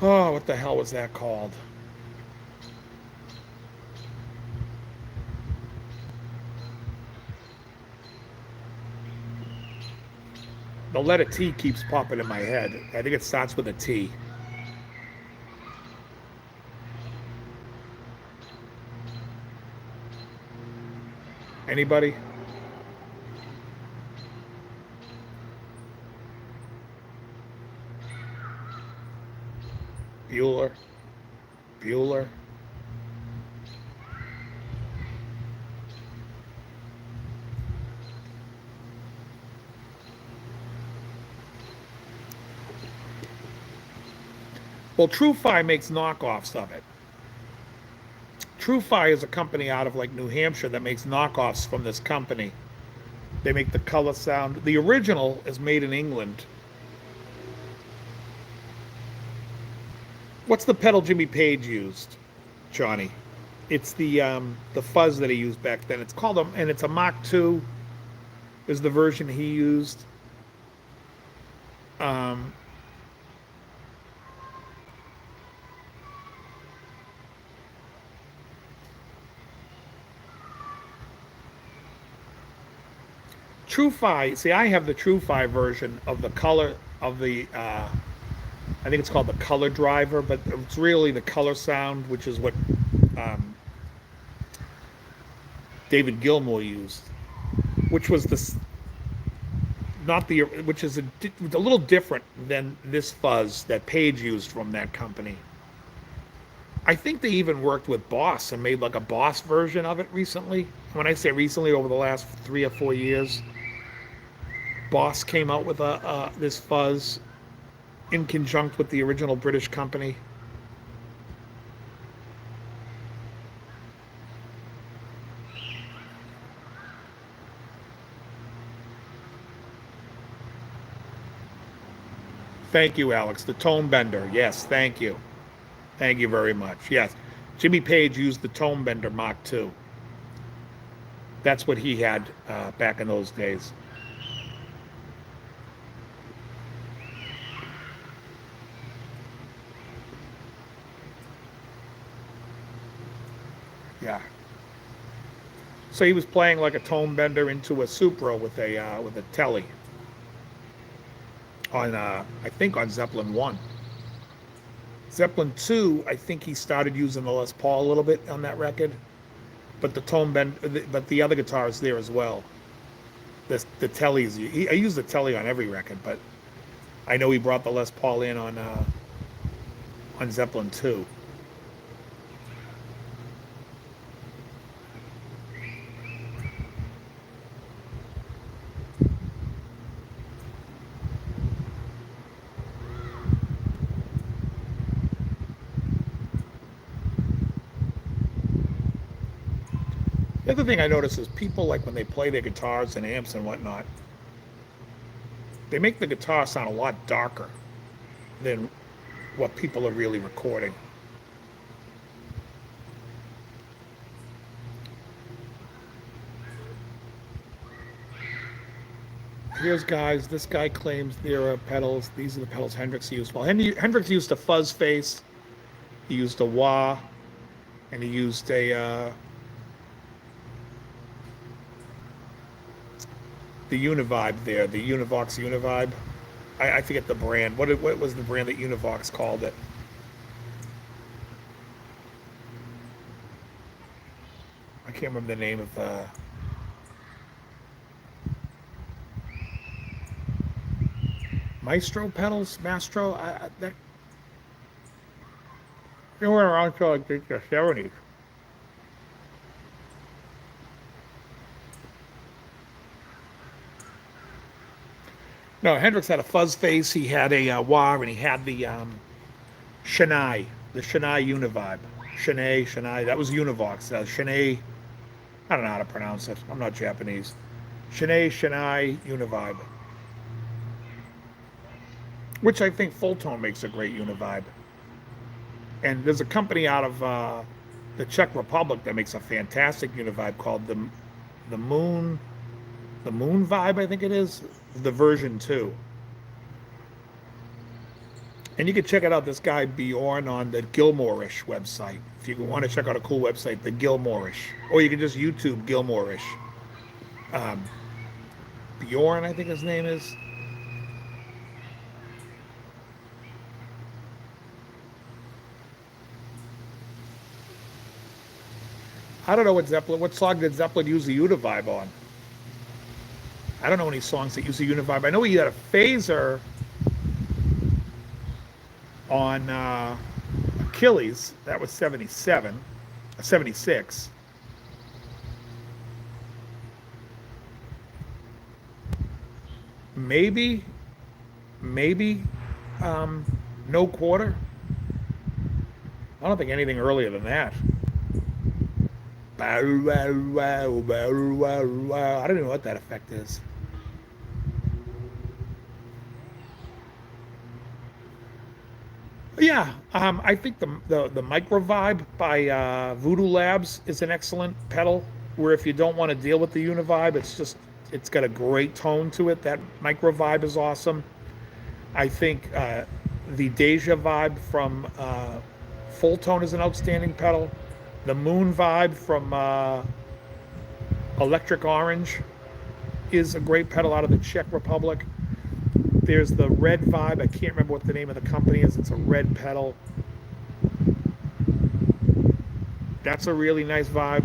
Oh, what the hell was that called? The letter T keeps popping in my head. I think it starts with a T. Anybody? Bueller? Bueller? Well, TrueFi makes knockoffs of it. TrueFi is a company out of like New Hampshire that makes knockoffs from this company. They make the color sound. The original is made in England. What's the pedal Jimmy Page used, Johnny? It's the fuzz that he used back then. It's called and it's a Mach 2 is the version he used. Um, TrueFi. See, I have the TrueFi version of the color of the. I think it's called the color driver, but it's really the color sound, which is what um, David Gilmour used, which was this not the which is a little different than this fuzz that Page used from that company. I think they even worked with Boss and made like a Boss version of it recently. When I say recently, over the last 3 or 4 years, Boss came out with a this fuzz in conjunct with the original British company. Thank you, Alex. The tone bender. Yes, thank you. Thank you very much. Yes. Jimmy Page used the tone bender Mach 2. That's what he had back in those days. Yeah. So he was playing like a tone bender into a Supra with a telly on I think on Zeppelin 1. Zeppelin 2, I think he started using the Les Paul a little bit on that record, but but the other guitar is there as well. The telly's I use the telly on every record, but I know he brought the Les Paul in on Zeppelin 2. The other thing I notice is people, like when they play their guitars and amps and whatnot, they make the guitar sound a lot darker than what people are really recording. Here's guys. This guy claims there are pedals. These are the pedals Hendrix used. Well, Hendrix used a fuzz face. He used a wah, and he used the Univibe there, the Univox Univibe. I forget the brand. What was the brand that Univox called it? I can't remember the name of Maestro pedals, Mastro. That they were around till like the 70s. No, Hendrix had a fuzz face. He had a wah, and he had the Shanai, the Shanai Univibe. Shanai. That was Univox. Shanai. I don't know how to pronounce it. I'm not Japanese. Shanai Univibe, which I think Full Tone makes a great Univibe. And there's a company out of the Czech Republic that makes a fantastic Univibe called the Moon the Moon Vibe, I think it is, the version 2. And you can check it out, this guy Bjorn on the Gilmore-ish website. If you want to check out a cool website, the Gilmore-ish. Or you can just YouTube Gilmore-ish. Um, Bjorn, I think his name is. I don't know what song did Zeppelin use the Univibe on? I don't know any songs that use the Univibe. I know he had a phaser on Achilles. That was 77, 76. Maybe, no quarter. I don't think anything earlier than that. I don't even know what that effect is. Yeah, I think the Micro Vibe by Voodoo Labs is an excellent pedal. Where if you don't want to deal with the Univibe, it's got a great tone to it. That Micro Vibe is awesome. I think the Deja Vibe from Full Tone is an outstanding pedal. The Moon Vibe from Electric Orange is a great pedal out of the Czech Republic. There's the Red Vibe. I can't remember what the name of the company is. It's a red pedal. That's a really nice vibe.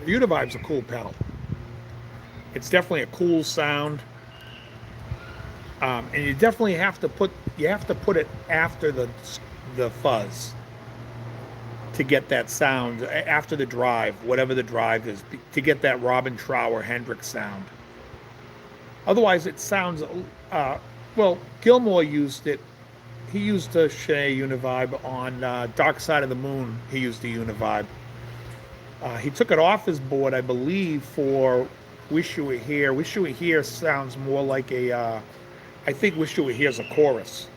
The Univibe's a cool pedal. It's definitely a cool sound, and you definitely have to put it after the fuzz to get that sound after the drive, whatever the drive is, to get that Robin Trower Hendrix sound. Otherwise, it sounds well. Gilmour used it. He used the Shea Univibe on Dark Side of the Moon. He used the Univibe. He took it off his board, I believe, for Wish You Were Here. Wish You Were Here sounds more like I think Wish You Were Here is a chorus,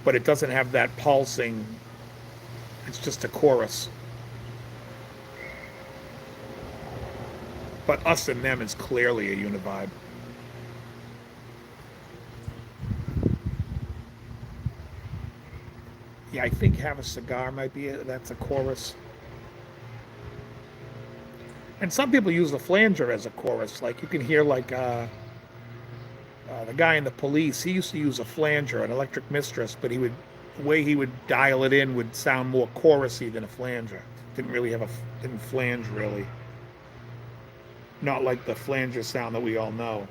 but it doesn't have that pulsing. It's just a chorus. But Us and Them is clearly a Univibe. Yeah, I think Have a Cigar might be that's a chorus. And some people use the flanger as a chorus. Like you can hear the guy in the Police. He used to use a flanger, an electric mistress, but the way he would dial it in would sound more chorusy than a flanger. Didn't flange really. Not like the flanger sound that we all know.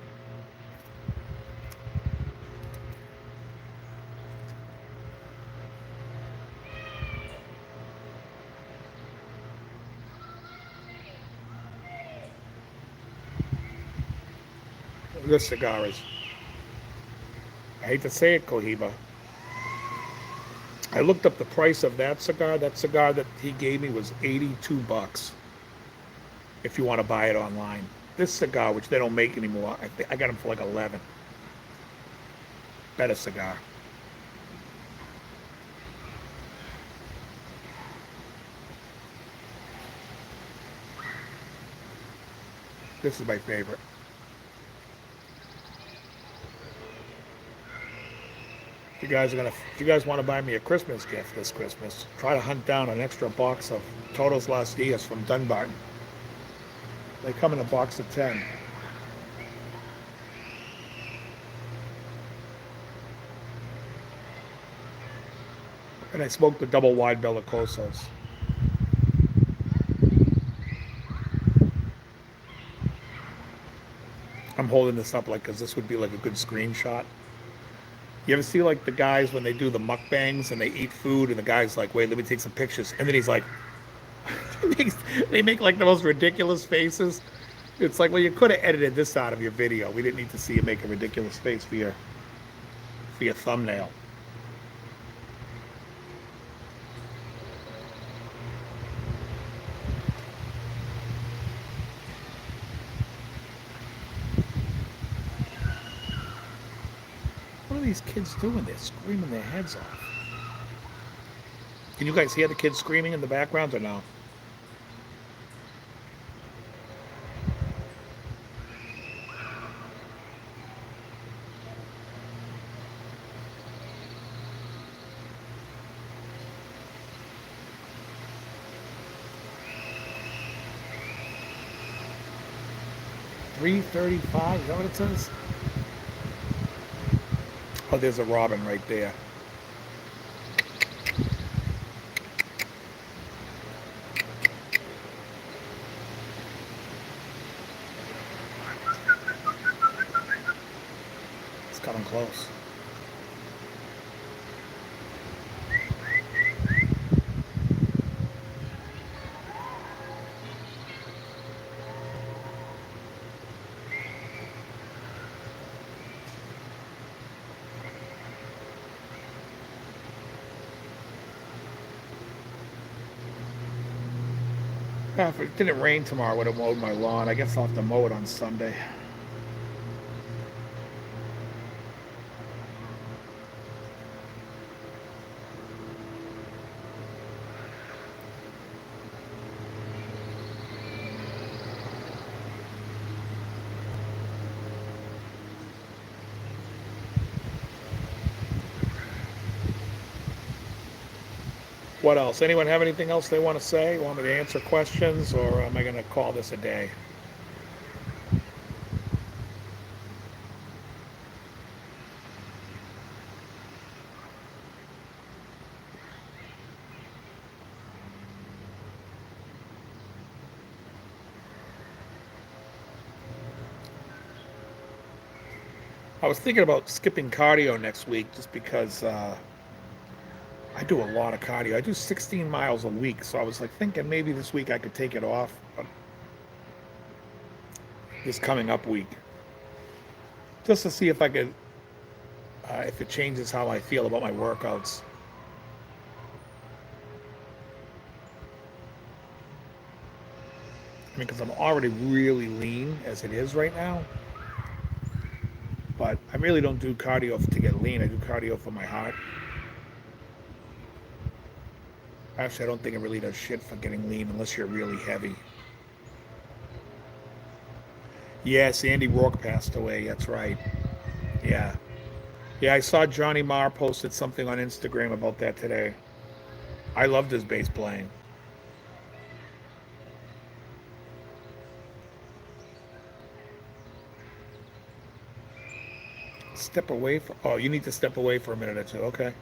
This cigar is, I hate to say it, Cohiba. I looked up the price of that cigar. That cigar that he gave me was $82 if you want to buy it online. This cigar, which they don't make anymore, I got them for like 11. Better cigar. This is my favorite. If you guys want to buy me a Christmas gift this Christmas, try to hunt down an extra box of Todos Los Dias from Dunbarton. They come in a box of 10. And I smoked the double wide Bellicosos. I'm holding this up like, because this would be like a good screenshot. You ever see like the guys when they do the mukbangs and they eat food and the guy's like, wait, let me take some pictures. And then he's like, they make like the most ridiculous faces. It's like, well, you could have edited this out of your video. We didn't need to see you make a ridiculous face for your thumbnail. What are these kids doing? They're screaming their heads off. Can you guys hear the kids screaming in the background or no? $3.35, is that what it says? Oh, there's a robin right there. It's coming close. Yeah, if it didn't rain tomorrow, I would have mowed my lawn. I guess I'll have to mow it on Sunday. What else? Anyone have anything else they want to say? Want me to answer questions, or am I going to call this a day? I was thinking about skipping cardio next week just because I do a lot of cardio. I do 16 miles a week, so I was like thinking maybe this week I could take it off. This coming up week, just to see if I could, if it changes how I feel about my workouts. I mean, because I'm already really lean as it is right now. But I really don't do cardio to get lean. I do cardio for my heart. Actually, I don't think it really does shit for getting lean unless you're really heavy. Yes, Andy Rourke passed away. That's right. Yeah. Yeah, I saw Johnny Marr posted something on Instagram about that today. I loved his bass playing. Step away for. Oh, you need to step away for a minute or two. Okay.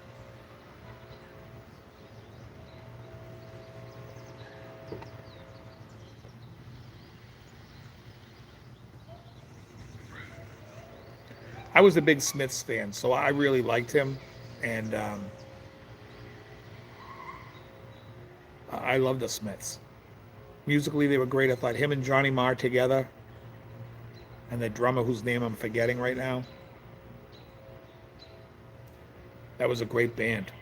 I was a big Smiths fan, so I really liked him, and I love the Smiths. Musically, they were great. I thought him and Johnny Marr together, and the drummer whose name I'm forgetting right now. That was a great band.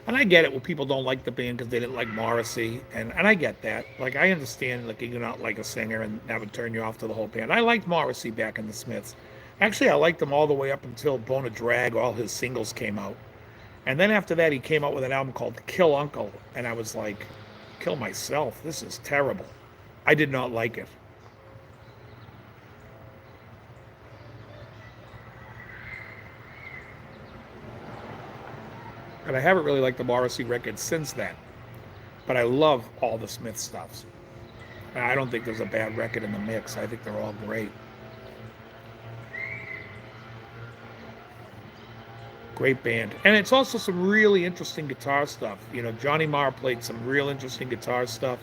And I get it when people don't like the band because they didn't like Morrissey, and I get that. Like I understand, like you not like a singer and that would turn you off to the whole band. I liked Morrissey back in the Smiths. Actually, I liked him all the way up until Bone of Drag. All his singles came out, and then after that, he came out with an album called Kill Uncle, and I was like, kill myself. This is terrible. I did not like it. And I haven't really liked the Morrissey records since then. But I love all the Smith stuffs. And I don't think there's a bad record in the mix. I think they're all great. Great band. And it's also some really interesting guitar stuff. You know, Johnny Marr played some real interesting guitar stuff.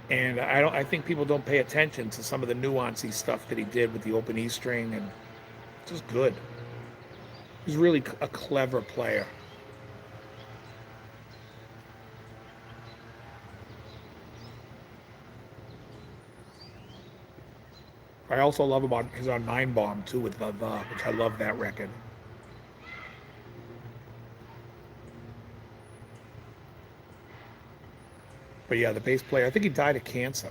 And I think people don't pay attention to some of the nuancy stuff that he did with the open E string, and just good. He's really a clever player. I also love about his on Nine Bomb too with the, which I love that record. But yeah, the bass player, I think he died of cancer.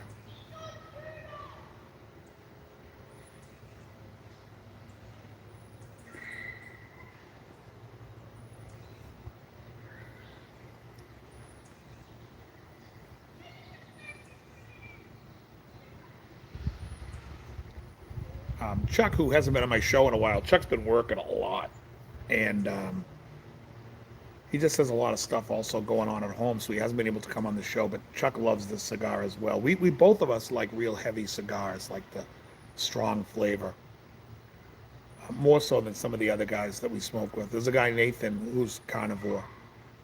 Chuck, who hasn't been on my show in a while, Chuck's been working a lot, and he just has a lot of stuff also going on at home, so he hasn't been able to come on the show. But Chuck loves this cigar as well. We both of us like real heavy cigars, like the strong flavor, more so than some of the other guys that we smoke with. There's a guy Nathan who's carnivore,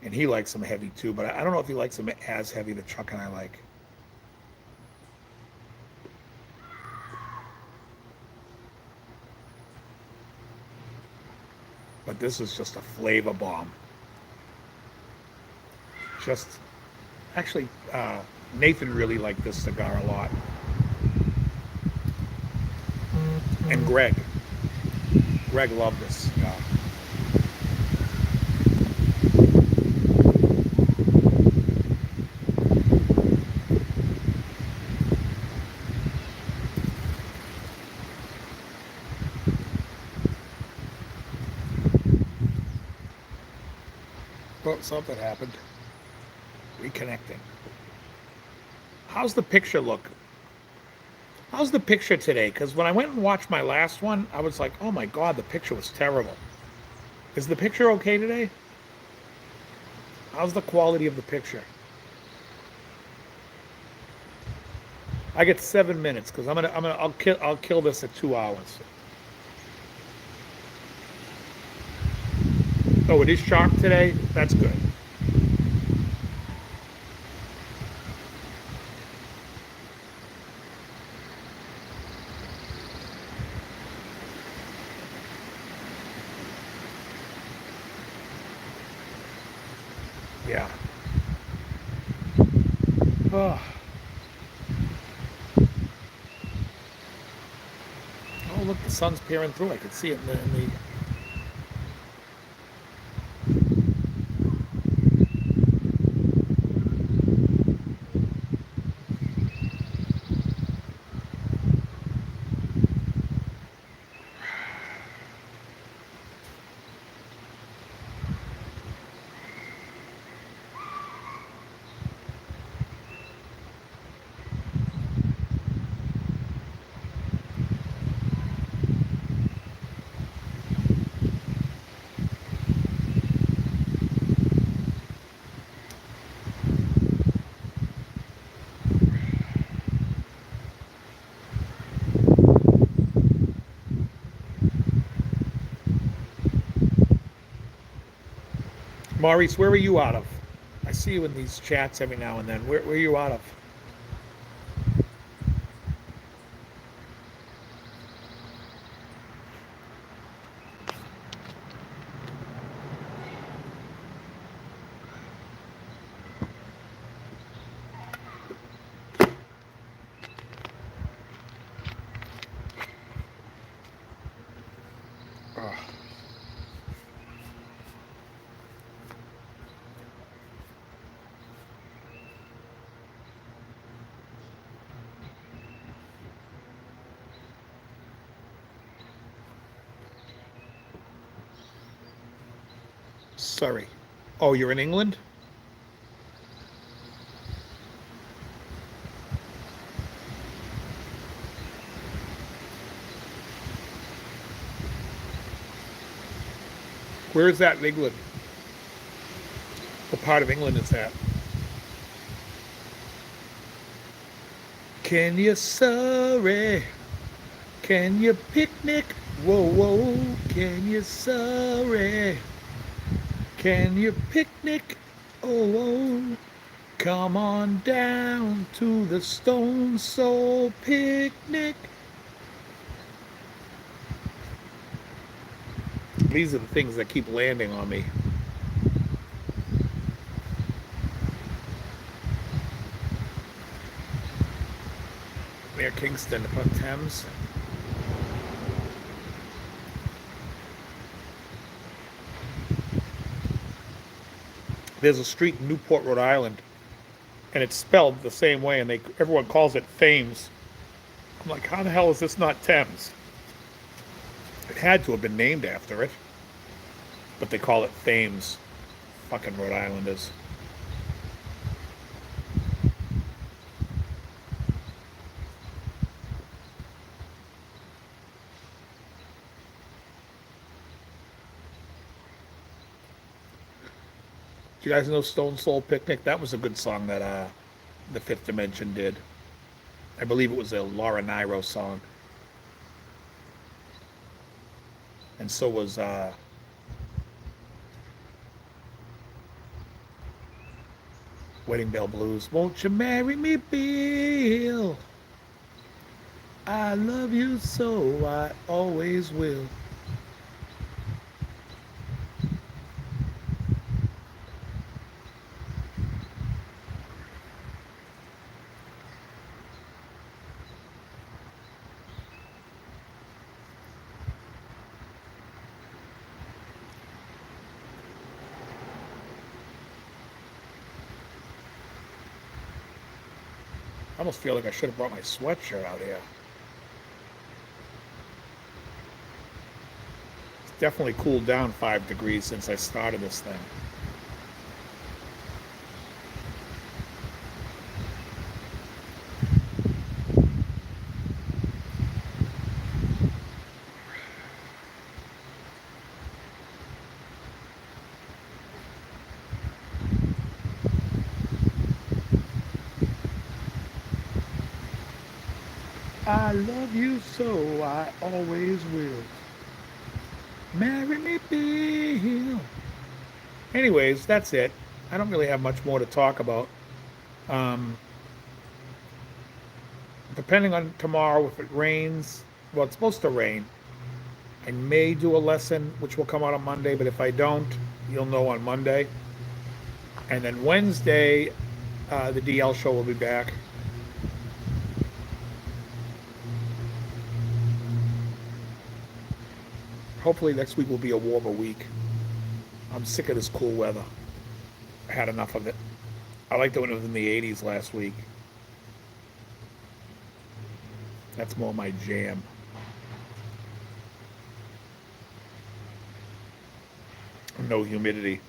and he likes them heavy too. But I don't know if he likes them as heavy that Chuck and I like. But this is just a flavor bomb. Just actually, Nathan really liked this cigar a lot, and Greg loved this cigar. Well, something happened. Reconnecting. How's the picture look? How's the picture today? Because when I went and watched my last one, I was like, oh my God, the picture was terrible. Is the picture okay today? How's the quality of the picture? I get 7 minutes because I'll kill this at 2 hours. Oh, it is sharp today? That's good. Yeah. Oh. Oh, look, the sun's peering through. I can see it in the Maurice, where are you out of? I see you in these chats every now and then. Where are you out of? Oh. Sorry. Oh, you're in England? Where is that in England? What part of England is that? Can you Surrey? Can you picnic? Whoa, whoa. Can you Surrey? Can you picnic? Oh, whoa. Come on down to the Stone Soul picnic. These are the things that keep landing on me. Near Kingston upon Thames. There's a street in Newport, Rhode Island, and it's spelled the same way, and everyone calls it Thames. I'm like, how the hell is this not Thames? It had to have been named after it, but they call it Thames. Fucking Rhode Islanders. Do you guys know Stone Soul Picnic? That was a good song that the Fifth Dimension did. I believe it was a Laura Nyro song. And so was Wedding Bell Blues. Won't you marry me, Bill? I love you so I always will. I almost feel like I should have brought my sweatshirt out here. It's definitely cooled down 5 degrees since I started this thing. I love you so I always will. Marry me, Bill. Anyways, that's it. I don't really have much more to talk about. Um, Depending on tomorrow, if it rains, well, it's supposed to rain. I may do a lesson, which will come out on Monday, but if I don't, you'll know on Monday. And then Wednesday, the DL show will be back. Hopefully next week will be a warmer week. I'm sick of this cool weather. I had enough of it. I liked it when it was in the 80s last week. That's more my jam. No humidity.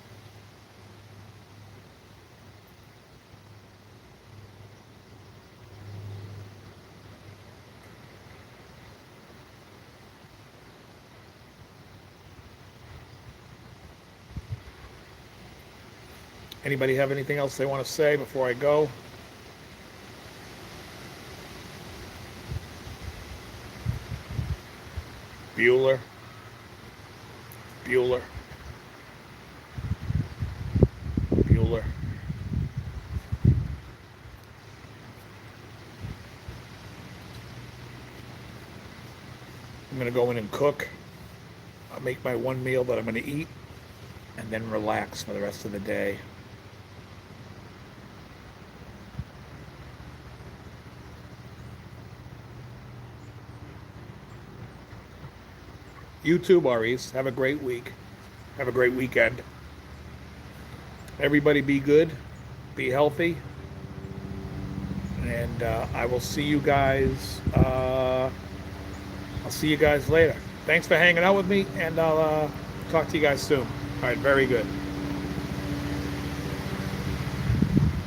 Anybody have anything else they want to say before I go? Bueller. Bueller. Bueller. I'm going to go in and cook. I'll make my one meal that I'm going to eat and then relax for the rest of the day. You too, Maurice. Have a great week. Have a great weekend. Everybody be good. Be healthy. And I will see you guys. I'll see you guys later. Thanks for hanging out with me, and I'll talk to you guys soon. All right, very good.